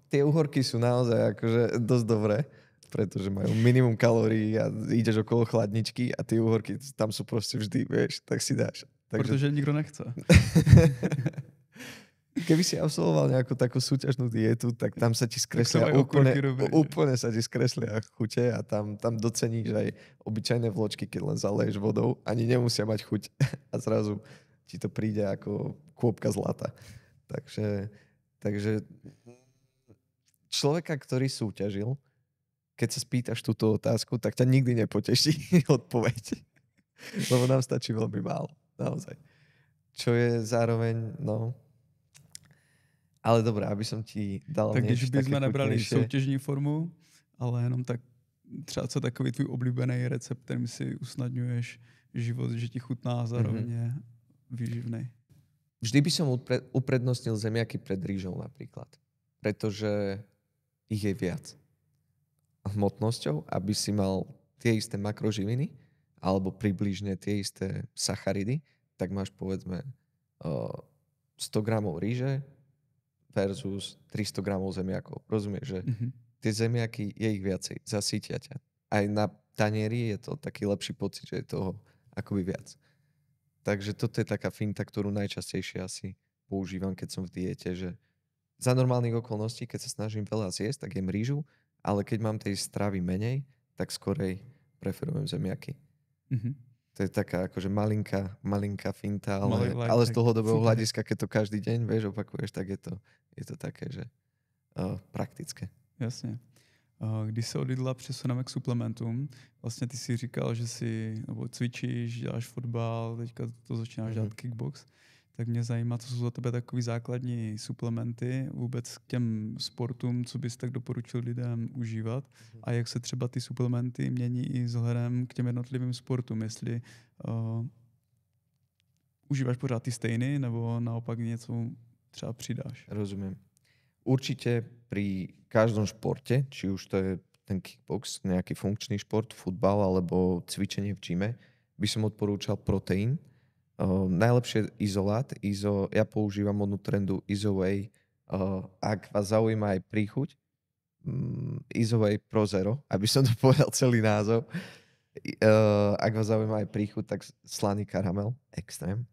Tie uhorky sú naozaj akože dosť dobré, pretože majú minimum kalórií a ideš okolo chladničky a tie uhorky tam sú proste vždy, vieš, tak si dáš. Takže... Protože nikto nechce. Keby si absolvoval nejakú takú súťažnú dietu, tak tam sa ti skreslia úplne sa ti skreslia chute a tam doceníš aj obyčajné vločky, keď len zaleješ vodou. Ani nemusia mať chuť a zrazu ti to príde ako kôpka zlata. Takže človeka, ktorý súťažil, keď sa spýtaš túto otázku, tak ťa nikdy nepoteší odpoveď. Lebo nám stačí veľmi málo. Naozaj. čo je zároveň, no... Ale dobré, aby som ti dal Tak když niečo také bychom nebrali chutnejšie. soutěžní formu, ale jenom tak třeba co takový tvůj oblíbený recept, kterým si usnadňuješ život, že ti chutná a zároveň je výživný. Vždy by som uprednostnil zemiaky pred rýžou napríklad. Pretože ich je viac. Hmotnosťou, aby si mal tie isté makroživiny alebo približne tie isté sacharidy, tak máš povedzme 100 gramov rýže versus 300 gramov zemiakov. Rozumieš, že tie zemiaky je ich viacej, zasítia ťa. Aj na tanieri je to taký lepší pocit, že je toho akoby viac. Takže toto je taká finta, ktorú najčastejšie asi používam, keď som v diete, že za normálnych okolností, keď sa snažím veľa zjesť, tak jem rýžu, ale keď mám tej stravy menej, tak skorej preferujem zemiaky. To je taká akože malinká finta, ale z dlhodobého hľadiska, keď to každý deň, vieš, opakuješ, tak je to také, že praktické. Jasně. Když se od jídla přesuneme k suplementům, vlastně ty si říkal, že si nebo cvičíš, děláš fotbal, teďka to začínáš dělat kickbox, tak mě zajímá, co jsou za tebe takový základní suplementy vůbec k těm sportům, co bys tak doporučil lidem užívat a jak se třeba ty suplementy mění i vzhledem k těm jednotlivým sportům, jestli užíváš pořád ty stejný nebo naopak něco třeba přidáš. Rozumiem. Určite pri každom športe, či už to je ten kickbox, nejaký funkčný šport, futbal alebo cvičenie v gyme, by som odporúčal proteín. Najlepšie izolát. Ja používam od Nutrendu Izoway. Ak vás zaujíma aj príchuť, Izoway Pro Zero, aby som to povedal celý názov. Ak vás zaujíma aj príchuť, tak slaný karamel. Extrém.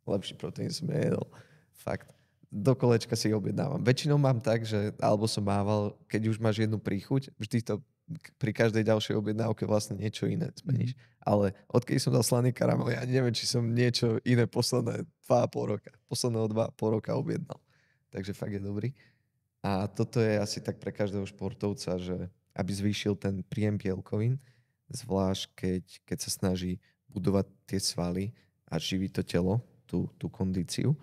Lepší proteín som nejedol. Fakt. Do kolečka si objednávam. Väčšinou mám tak, že, alebo som mával, keď už máš jednu príchuť, vždy to pri každej ďalšej objednávke vlastne niečo iné zmeníš. Ale odkedy som dal slaný karamel, ja neviem, či som niečo iné posledného 2,5 roka objednal. Takže fakt je dobrý. A toto je asi tak pre každého športovca, že aby zvýšil ten príjem bielkovín, zvlášť keď sa snaží budovať tie svaly a živiť to telo, tú kondíciu.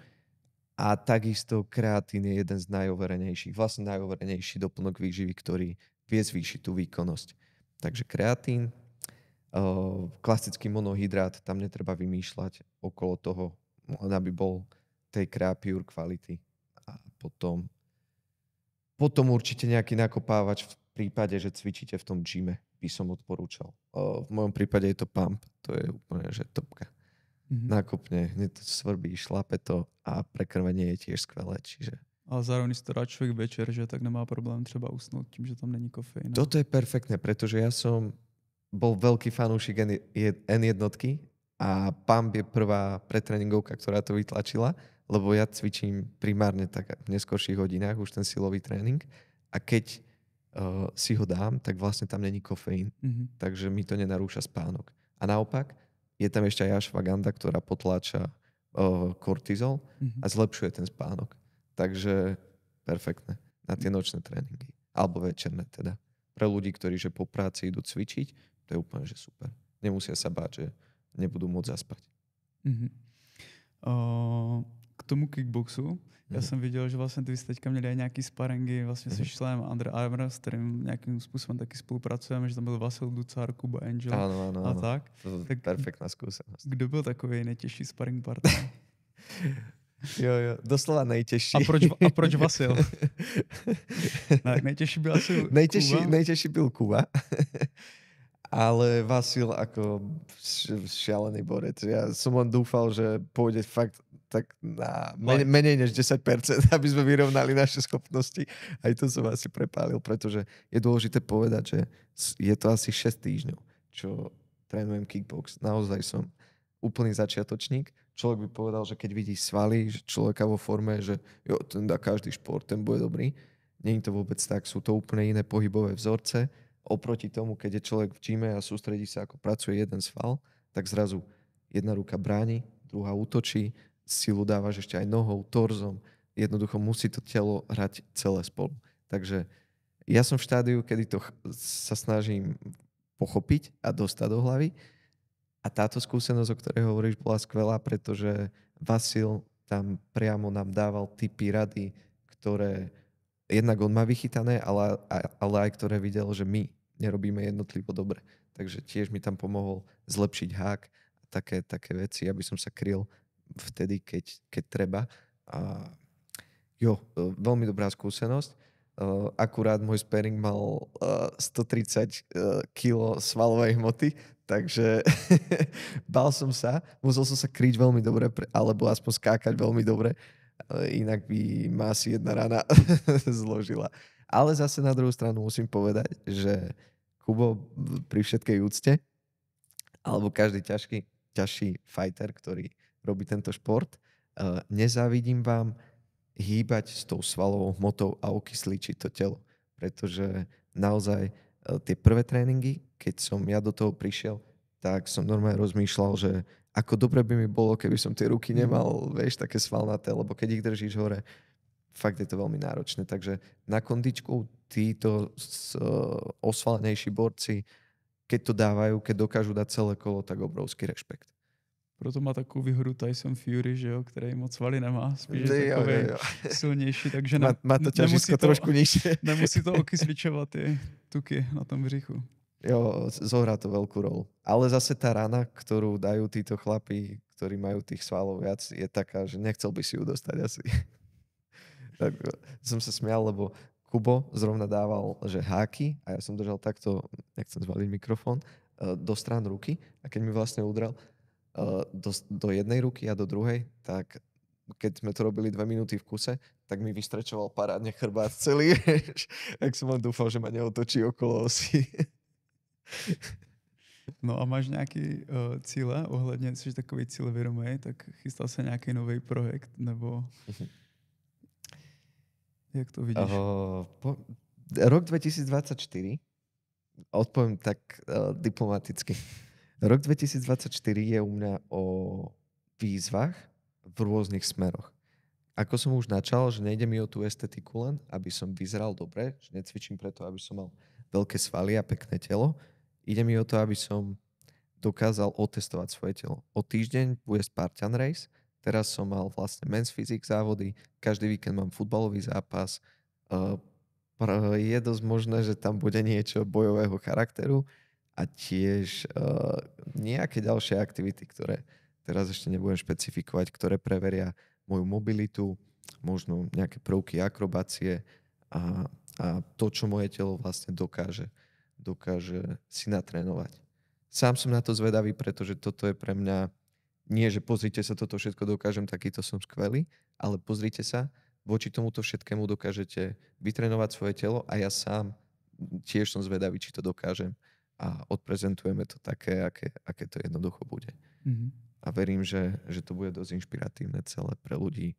A takisto kreatín je jeden z najoverenejších, vlastne najoverenejší doplnok výživy, ktorý vie zvýšiť tú výkonnosť. Takže kreatín, klasický monohydrát, tam netreba vymýšľať okolo toho, len aby bol tej Creapure kvality. A potom určite nejaký nakopávač v prípade, že cvičíte v tom gyme, by som odporúčal. V mojom prípade je to pump, to je úplne že topka. Nakopne, hneď to svrbí, šlape to a prekrvenie je tiež skvelé, čiže... A zároveň si to dá človek večer, že tak nemá problém třeba usnúť tím, že tam není kofeín. Toto je perfektné, pretože ja som bol veľký fanúšik N1 a pump je prvá pretréningovka, ktorá to vytlačila, lebo ja cvičím primárne tak v neskorších hodinách, už ten silový tréning a keď si ho dám, tak vlastne tam není kofeín, takže mi to nenarúša spánok. A naopak, je tam ešte aj ashwagandha, ktorá potláča kortizol a zlepšuje ten spánok. Takže perfektné na tie nočné tréningy. Alebo večerné teda. Pre ľudí, ktorí že po práci idú cvičiť, to je úplne že super. Nemusia sa báť, že nebudú môcť zaspať. K tomu kickboxu, já jsem viděl, že vlastně ty jsi teďka měli nějaký sparingy vlastně se členem Under Armour, s kterým nějakým způsobem taky spolupracujeme, že tam byl Vasil Ducar, Kuba Angel a tak. Tak perfektná skúsenosť. Kdo byl takový nejtěžší sparring partner? Jo, doslova nejtěžší. A proč Vasil? Nejtěžší byl asi Kuba. Nejtěžší byl Kuba. Ale Vasil ako šialený borec. Ja som len dúfal, že pôjde fakt tak na menej než 10%, aby sme vyrovnali naše schopnosti. Aj to som asi prepálil, pretože je dôležité povedať, že je to asi 6 týždňov, čo trénujem kickbox. Naozaj som úplný začiatočník. Človek by povedal, že keď vidí svaly, že človeka vo forme, že jo, ten dá každý šport, ten bude dobrý. Nie je to vôbec tak. Sú to úplne iné pohybové vzorce. Oproti tomu, keď je človek v gyme a sústredí sa, ako pracuje jeden sval, tak zrazu jedna ruka bráni, druhá útočí, silu dávaš ešte aj nohou, torzom. Jednoducho musí to telo hrať celé spolu. Takže ja som v štádiu, kedy to sa snažím pochopiť a dostať do hlavy. A táto skúsenosť, o ktorej hovoríš, bola skvelá, pretože Vasil tam priamo nám dával tipy, rady, ktoré jednak on má vychytané, ale aj ktoré videl, že my nerobíme jednotlivo dobre. Takže tiež mi tam pomohol zlepšiť hák a také veci, aby som sa kryl vtedy, keď treba. A veľmi dobrá skúsenosť. Akurát môj sparing mal 130 kg svalovej hmoty, takže bál som sa, musel som sa kryť veľmi dobre, alebo aspoň skákať veľmi dobre, inak by ma asi jedna rana zložila. Ale zase na druhú stranu musím povedať, že Kubo pri všetkej úcte, alebo každý ťažší fighter, ktorý robí tento šport, nezávidím vám hýbať s tou svalovou hmotou a okysličiť to telo. Pretože naozaj tie prvé tréningy, keď som ja do toho prišiel, tak som normálne rozmýšľal, že ako dobre by mi bolo, keby som tie ruky nemal, vieš, také svalnaté, lebo keď ich držíš hore, fakt je to veľmi náročné. Takže na kondičku títo osvalenejší borci, keď to dávajú, keď dokážu dať celé kolo, tak obrovský rešpekt. Proto má takovou výhodu Tyson Fury, že jo, který moc svaly nemá, spíš je takový silnější, takže má to ťažisko trošku nižšie. Nemusí to okysličovat ty tuky na tom břichu. Jo, zohrá to veľkú rolu. Ale zase tá rana, ktorú dajú títo chlapí, ktorí majú tých svalov viac, je taká, že nechcel by si ju dostať asi. Tak som sa smial, lebo Kubo zrovna dával, že háky a ja som držal takto, nechcem zvaliť mikrofón, do strán ruky a keď mi vlastne udrel do jednej ruky a do druhej, tak keď sme to robili 2 minúty v kuse, tak mi vystrečoval parádne chrbát celý, ak som len dúfal, že ma neotočí okolo osy. No a máš nějaký cíle ohledně, jsi takový cílevědomý, tak chystal se nějaký nový projekt, nebo jak to vidíš? Rok 2024, odpoviem tak diplomaticky. Rok 2024 je u mňa o výzvach v rôznych smeroch. Ako som už načal, že nejde mi o tú estetiku len, aby som vyzeral dobre, že necvičím preto, aby som mal veľké svaly a pekné telo. Ide mi o to, aby som dokázal otestovať svoje telo. O týždeň bude Spartan Race, teraz som mal vlastne Men's Physique závody, každý víkend mám futbalový zápas. Je dosť možné, že tam bude niečo bojového charakteru a tiež nejaké ďalšie aktivity, ktoré teraz ešte nebudem špecifikovať, ktoré preveria moju mobilitu, možno nejaké prvky akrobácie a to, čo moje telo vlastne dokáže si natrénovať. Sám som na to zvedavý, pretože toto je pre mňa nie, že pozrite sa, toto všetko dokážem, takýto som skvelý, ale pozrite sa, voči tomuto všetkému dokážete vytrénovať svoje telo a ja sám tiež som zvedavý, či to dokážem a odprezentujeme to také, aké to jednoducho bude. Mm-hmm. A verím, že to bude dosť inšpiratívne celé pre ľudí,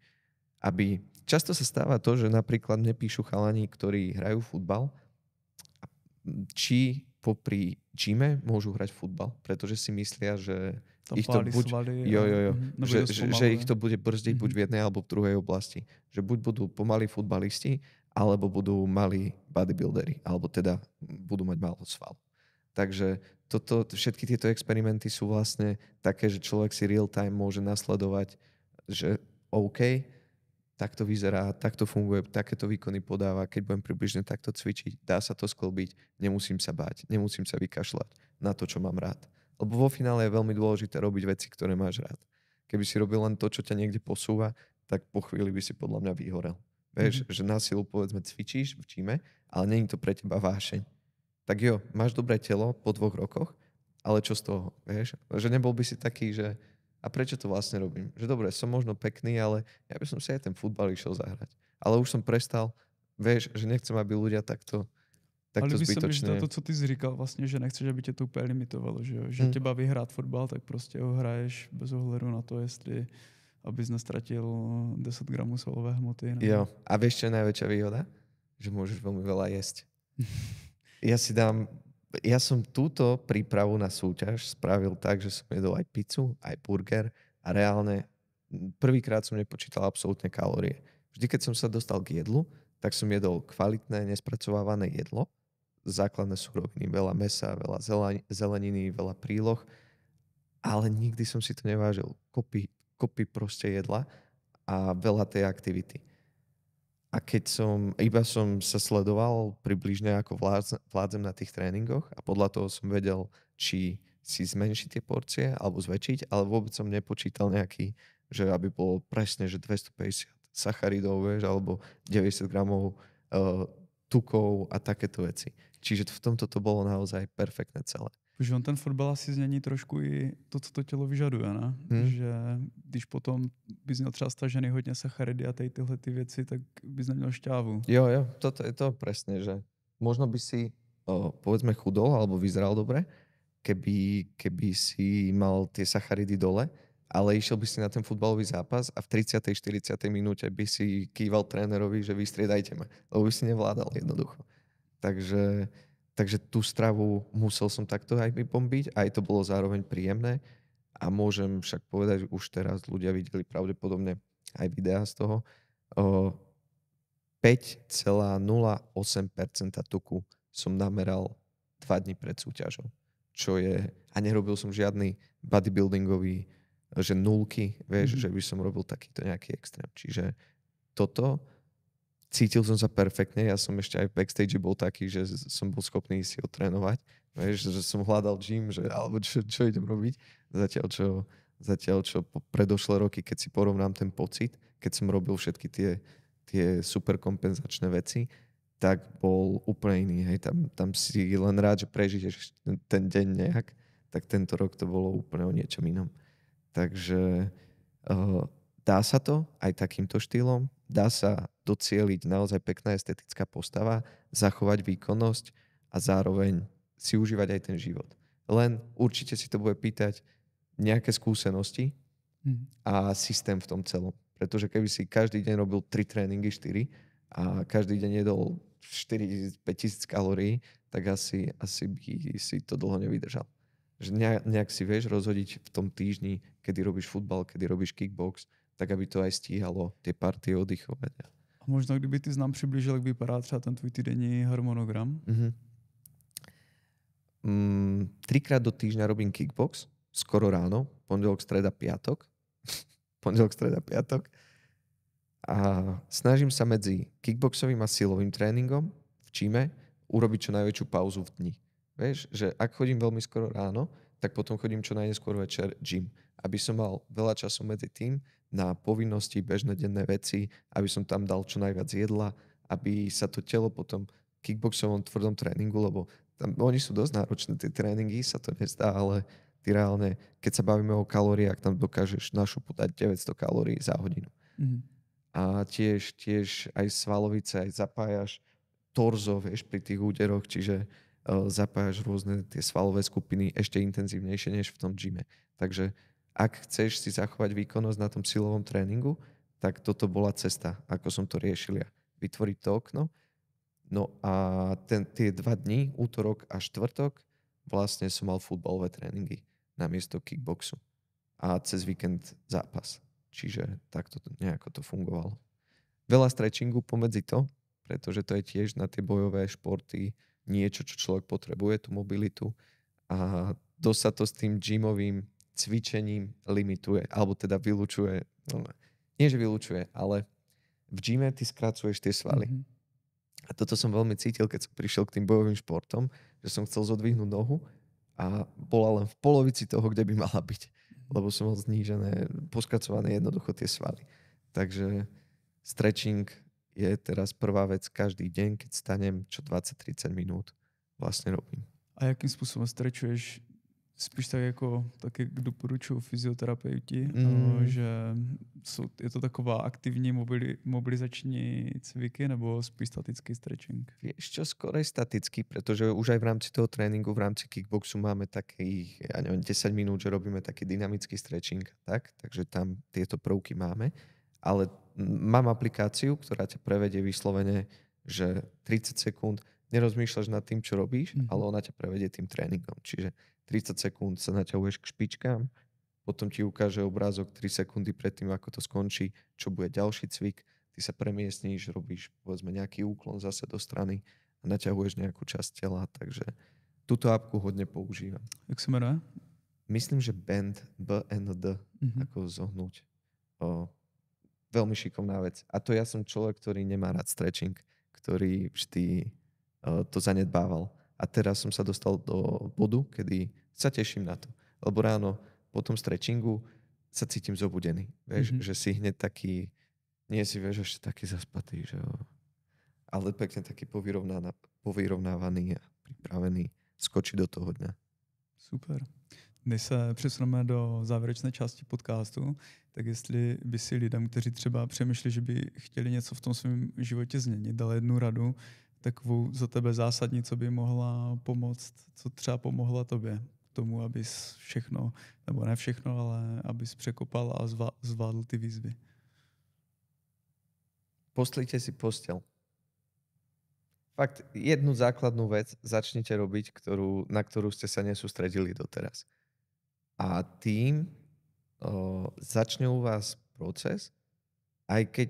aby často sa stáva to, že napríklad mne píšu chalani, ktorí hrajú futbal, či popri gyme môžu hrať futbal, pretože si myslia, že ich to buď, že ich to bude brzdiť buď v jednej alebo v druhej oblasti. Že buď budú pomalí futbalisti, alebo budú malí bodybuilderi, alebo teda budú mať málo sval. Takže všetky tieto experimenty sú vlastne také, že človek si real time môže nasledovať, že OK, takto vyzerá, takto funguje, takéto výkony podáva, keď budem približne takto cvičiť, dá sa to sklbiť, nemusím sa báť, nemusím sa vykašľať na to, čo mám rád. Lebo vo finále je veľmi dôležité robiť veci, ktoré máš rád. Keby si robil len to, čo ťa niekde posúva, tak po chvíli by si podľa mňa vyhorel. Vieš, že na silu povedzme cvičíš v gyme, ale nie je to pre teba vášeň. Tak jo, máš dobré telo po 2 rokoch, ale čo z toho, vieš? Že nebol by si taký, že a prečo to vlastne robím? Že dobre, som možno pekný, ale ja by som si aj ten futbal išiel zahrať. Ale už som prestal, vieš, že nechcem, aby ľudia takto zbytočne. Ale to, co ty jsi říkal vlastně, že nechceš, aby tě to úplně limitovalo, že tě baví hrát fotbal, tak prostě ho hraješ bez ohledu na to, jestli abys nestratil 10 gramů svalové hmoty. Ne? Jo, a vieš, čo je najväčšia výhoda? Že môžeš veľmi veľa jesť. Ja som túto prípravu na súťaž spravil tak, že som jedol aj pizzu, aj burger a reálne prvýkrát som nepočítal absolútne kalórie. Vždy, keď som sa dostal k jedlu, tak som jedol kvalitné, nespracovávané jedlo, základné suroviny, veľa mäsa, veľa zeleniny, veľa príloh, ale nikdy som si to nevážil. kopy proste jedla a veľa tej aktivity. A iba som sa sledoval približne ako vládzem na tých tréningoch a podľa toho som vedel, či si zmenšiť tie porcie alebo zväčšiť, ale vôbec som nepočítal nejaký, že aby bolo presne, že 250 sacharidov, vieš, alebo 90 gramov tukov a takéto veci. Čiže v tomto to bolo naozaj perfektné celé. Protože on ten fotbal asi změní trošku i to, co to tělo vyžaduje, ne? Že když potom bys měl třeba stažený hodně sacharidy a tyhle ty věci, tak bys neměl šťávu. Jo, toto je to presne, že možno by si povedzme chudol alebo vyzeral dobre, keby si mal tie sacharidy dole, ale išiel by si na ten futbalový zápas a v 30. 40. minúte by si kýval trénerovi, že vystriedajte ma, lebo by si nevládal jednoducho. Takže tú stravu musel som takto aj vypombiť, aj to bolo zároveň príjemné a môžem však povedať, že už teraz ľudia videli pravdepodobne aj videá z toho, 5,08% tuku som nameral 2 dní pred súťažou, čo je, a nerobil som žiadny bodybuildingový, že nulky, vieš, že by som robil takýto nejaký extrém. Čiže toto cítil som sa perfektne, ja som ešte aj v backstage bol taký, že som bol schopný si otrénovať, vieš, že som hľadal gym, že, alebo čo idem robiť, zatiaľ čo po predošlé roky, keď si porovnám ten pocit, keď som robil všetky tie super kompenzačné veci, tak bol úplne iný, hej, tam si len rád, že prežiješ ten deň nejak, tak tento rok to bolo úplne o niečom inom. Takže dá sa to aj takýmto štýlom, dá sa docieliť naozaj pekná estetická postava, zachovať výkonnosť a zároveň si užívať aj ten život. Len určite si to bude pýtať nejaké skúsenosti a systém v tom celom. Pretože keby si každý deň robil 3 tréningy, 4 a každý deň jedol 4-5 tisíc kalórií, tak asi by si to dlho nevydržal. Že nejak si vieš rozhodiť v tom týždni, kedy robíš futbal, kedy robíš kickbox, tak aby to aj stíhalo tie partie oddychovať. A možná kdyby ty nám přiblížil, jak vypadá třeba ten tvůj týdenní harmonogram? 3-krát do týždňa robím kickbox, skoro ráno, pondelok, streda, piatok. Pondelok, streda, piatok. A snažím sa medzi kickboxovým a silovým tréningom v číme urobiť čo najväčšiu pauzu v dni. Vieš, že ak chodím veľmi skoro ráno, tak potom chodím čo najneskôr večer gym. Aby som mal veľa času medzi tým na povinnosti, bežné denné veci, aby som tam dal čo najviac jedla, aby sa to telo potom kickboxovom tvrdom tréningu, lebo tam, oni sú dosť náročné, tie tréningy, sa to nezdá, ale ty reálne, keď sa bavíme o kalóriách, tam dokážeš našupútať 900 kalórií za hodinu. A tiež aj svalovice, aj zapájaš torzo, vieš, pri tých úderoch, čiže zapájaš rôzne tie svalové skupiny ešte intenzívnejšie než v tom gyme. Takže ak chceš si zachovať výkonnosť na tom silovom tréningu, tak toto bola cesta, ako som to riešil ja. Vytvoriť to okno. No a tie 2 dní, útorok a štvrtok, vlastne som mal futbalové tréningy namiesto kickboxu. A cez víkend zápas. Čiže takto nejako to fungovalo. Veľa stretchingu pomedzi to, pretože to je tiež na tie bojové športy niečo, čo človek potrebuje, tú mobilitu. A dosť sa to s tým gymovým cvičením limituje, alebo teda vylučuje. No, nie, že vylučuje, ale v gyme ty skracuješ tie svaly. A toto som veľmi cítil, keď som prišiel k tým bojovým športom, že som chcel zodvihnúť nohu a bola len v polovici toho, kde by mala byť. Lebo som mal znížené, poskracované jednoducho tie svaly. Takže stretching je teraz prvá vec každý deň, keď stanem, čo 20-30 minút vlastne robím. A jakým spôsobom strečuješ? Spíš tak jako taky doporučují fyzioterapeuti, že je to taková aktivní mobilizační cviky nebo spíš statický stretching? Vieš čo, skorej statický, pretože už aj v rámci toho tréningu, v rámci kickboxu máme takých, ja neviem, 10 minút, že robíme taký dynamický stretching, takže tam tieto prvky máme. Ale mám aplikáciu, ktorá ťa prevedie vyslovene, že 30 sekúnd nerozmýšľaš nad tým, čo robíš, ale ona ťa prevedie tým tréningom. Čiže 30 sekúnd sa naťahuješ k špičkám, potom ti ukáže obrázok 3 sekundy predtým, ako to skončí, čo bude ďalší cvik. Ty sa premiestníš, robíš povedzme nejaký úklon zase do strany a naťahuješ nejakú časť tela, takže túto apku hodne používam. Jak sa menuje? Myslím, že BND, ako zohnúť. veľmi šikovná vec. A to ja som človek, ktorý nemá rád stretching, ktorý vždy to zanedbával. A teraz som sa dostal do bodu, kedy sa teším na to. Lebo ráno po tom stretchingu sa cítim zobudený. Vieš, že si hneď taký, nie si vieš ešte taký zaspatý, že ale pekne taký povyrovnávaný a připravený skočit do toho dňa. Super. Než se přesuneme do závěrečné části podcastu, tak jestli by si lidem, kteří třeba přemýšlí, že by chtěli něco v tom svém životě změnit, dali jednu radu, takovou za tebe zásadní, co by mohla pomoct, co třeba pomohla tobě k tomu, abys všechno, nebo ne všechno, ale abys překopal a zvládl ty výzvy. Postlite si postel. Fakt, jednu základnú vec začnite robiť, na ktorú ste sa nesústredili doteraz. A tým začne u vás proces, aj keď,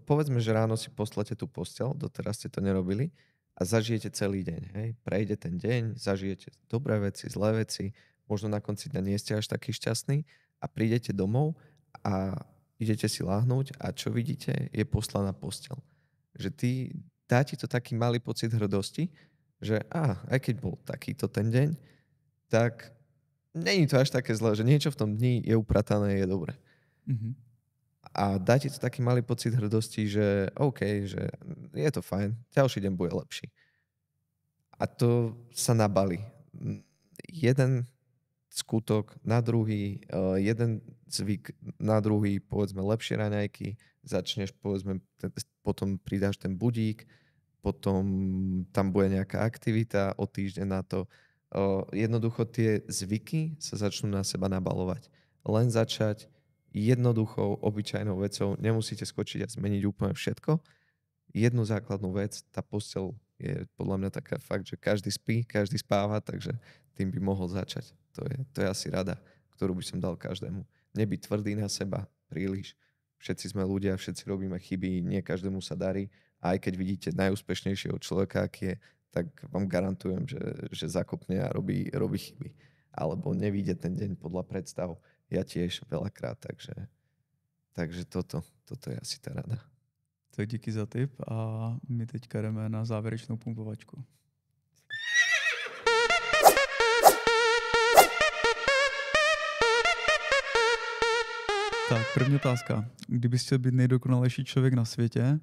povedzme, že ráno si poslete tú postel, doteraz ste to nerobili, a zažijete celý deň. Hej? Prejde ten deň, zažijete dobré veci, zlé veci, možno na konci dňa nie ste až taký šťastný a prídete domov a idete si láhnuť a čo vidíte, je poslaná postel. Že dá ti to taký malý pocit hrdosti, že aj keď bol takýto ten deň, tak není to až také zlé, že niečo v tom dni je upratané, je dobré. Mm-hmm. A dá ti to taký malý pocit hrdosti, že OK, že je to fajn, ďalší deň bude lepší. A to sa nabalí. Jeden skutok na druhý, jeden zvyk na druhý, povedzme lepšie raňajky, začneš, povedzme, potom pridáš ten budík, potom tam bude nejaká aktivita o týždeň na to. Jednoducho tie zvyky sa začnú na seba nabalovať. Len začať jednoduchou, obyčajnou vecou, nemusíte skočiť a zmeniť úplne všetko. Jednu základnú vec, tá posteľ je podľa mňa taká fakt, že každý spí, každý spáva, takže tým by mohol začať. To je asi rada, ktorú by som dal každému. Nebyť tvrdý na seba príliš. Všetci sme ľudia, všetci robíme chyby, nie každému sa darí. A aj keď vidíte najúspešnejšieho človeka, aký je, tak vám garantujem, že zakopne a robí chyby. Alebo nevíde ten deň podľa predstav. Ja tiež veľakrát, takže toto je asi tá rada. Tak díky za tip a my teďka jdeme na závěrečnou pumpovačku. Tak, první otázka. Kdyby chtěl být nejdokonalejší člověk na světě,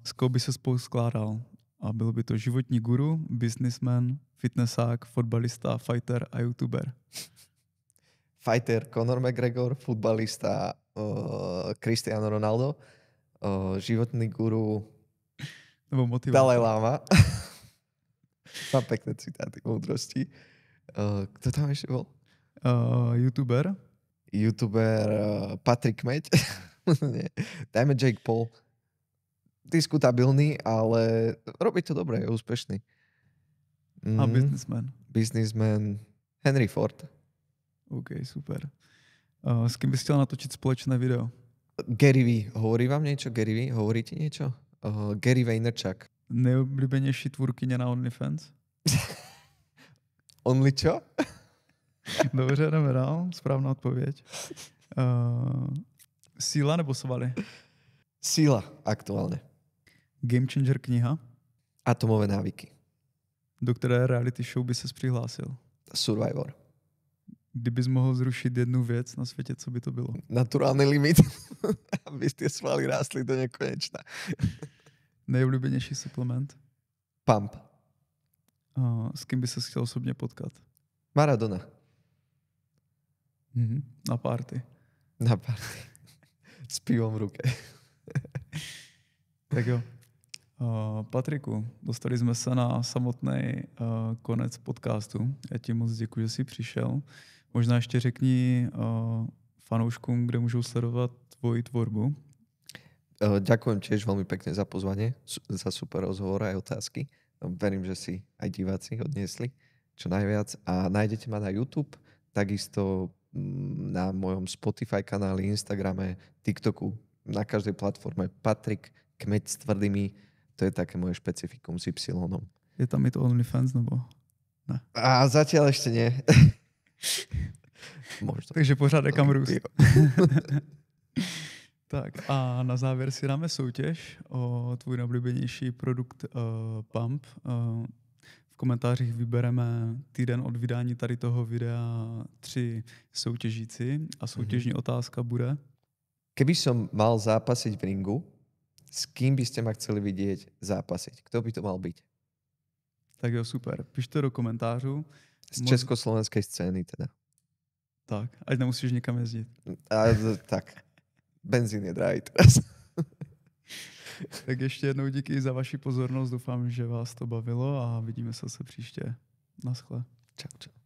z koho by se spolu skládal? A byl by to životní guru, businessman, fitnessák, fotbalista, fighter a youtuber. Fighter Conor McGregor, futbalista Cristiano Ronaldo, životný guru Dalaj Lama. Mám pekné citáty múdrosti. Kto tam ešte bol? YouTuber Patrik Kmeď. Nie. Dajme Jake Paul. Diskutabilný, ale robí to dobre, je úspešný. A Businessman Henry Ford. OK, super. S kým bys chtěl natočit společné video? Gary Vee. Hovorí vám niečo? Gary Vee? Hovorí ti niečo? Gary Vaynerchuk. Nejoblíbenější tvůrkyně na OnlyFans? Only čo? Dobře, jdeme dál. Správná odpověď. Síla nebo svaly? Síla aktuálne. Game Changer kniha? Atomové návyky. Do které reality show by ses přihlásil? Survivor. Kdybys mohl zrušit jednu věc na světě, co by to bylo? Naturálny limit. Aby tie svaly rástli do nekonečna. Nejoblíbenější suplement? Pump. S kým by ses chtěl osobně potkat? Maradona. Na party. Na party. S pivom v ruke. Tak jo. Patriku, dostali jsme se na samotný konec podcastu. Já ti moc děkuji, že jsi přišel. Možná ještě řekni fanouškům, kde můžou sledovat tvoji tvorbu. Ďakujem tiež veľmi pekne za pozvanie, za super rozhovor aj otázky. Verím, že si aj diváci odniesli čo najviac. A nájdete ma na YouTube, takisto na mojom Spotify kanáli, Instagrame, TikToku, na každej platforme. Patrik Kmeď s tvrdými, to je také moje špecifikum s Y. Je tam i to OnlyFans, nebo ne? A zatiaľ ešte nie. Možno. Takže pořád je kam růst. Tak a na závěr si dáme soutěž o tvůj nejoblíbenější produkt Pump. V komentářích vybereme týden od vydání tady toho videa 3 soutěžíci a soutěžní otázka bude. Keby som mal zápasiť v ringu, s kým by ste ma chceli vidieť zápasiť? Kto by to mal byť? Tak jo, super. Pište do komentářů. Z československej scény teda. Tak, ať nemusíš nikam jezdit. Tak, benzín je drahý teraz. Tak ještě jednou díky za vaši pozornost. Doufám, že vás to bavilo a vidíme se příště. Naschle. Čau, čau.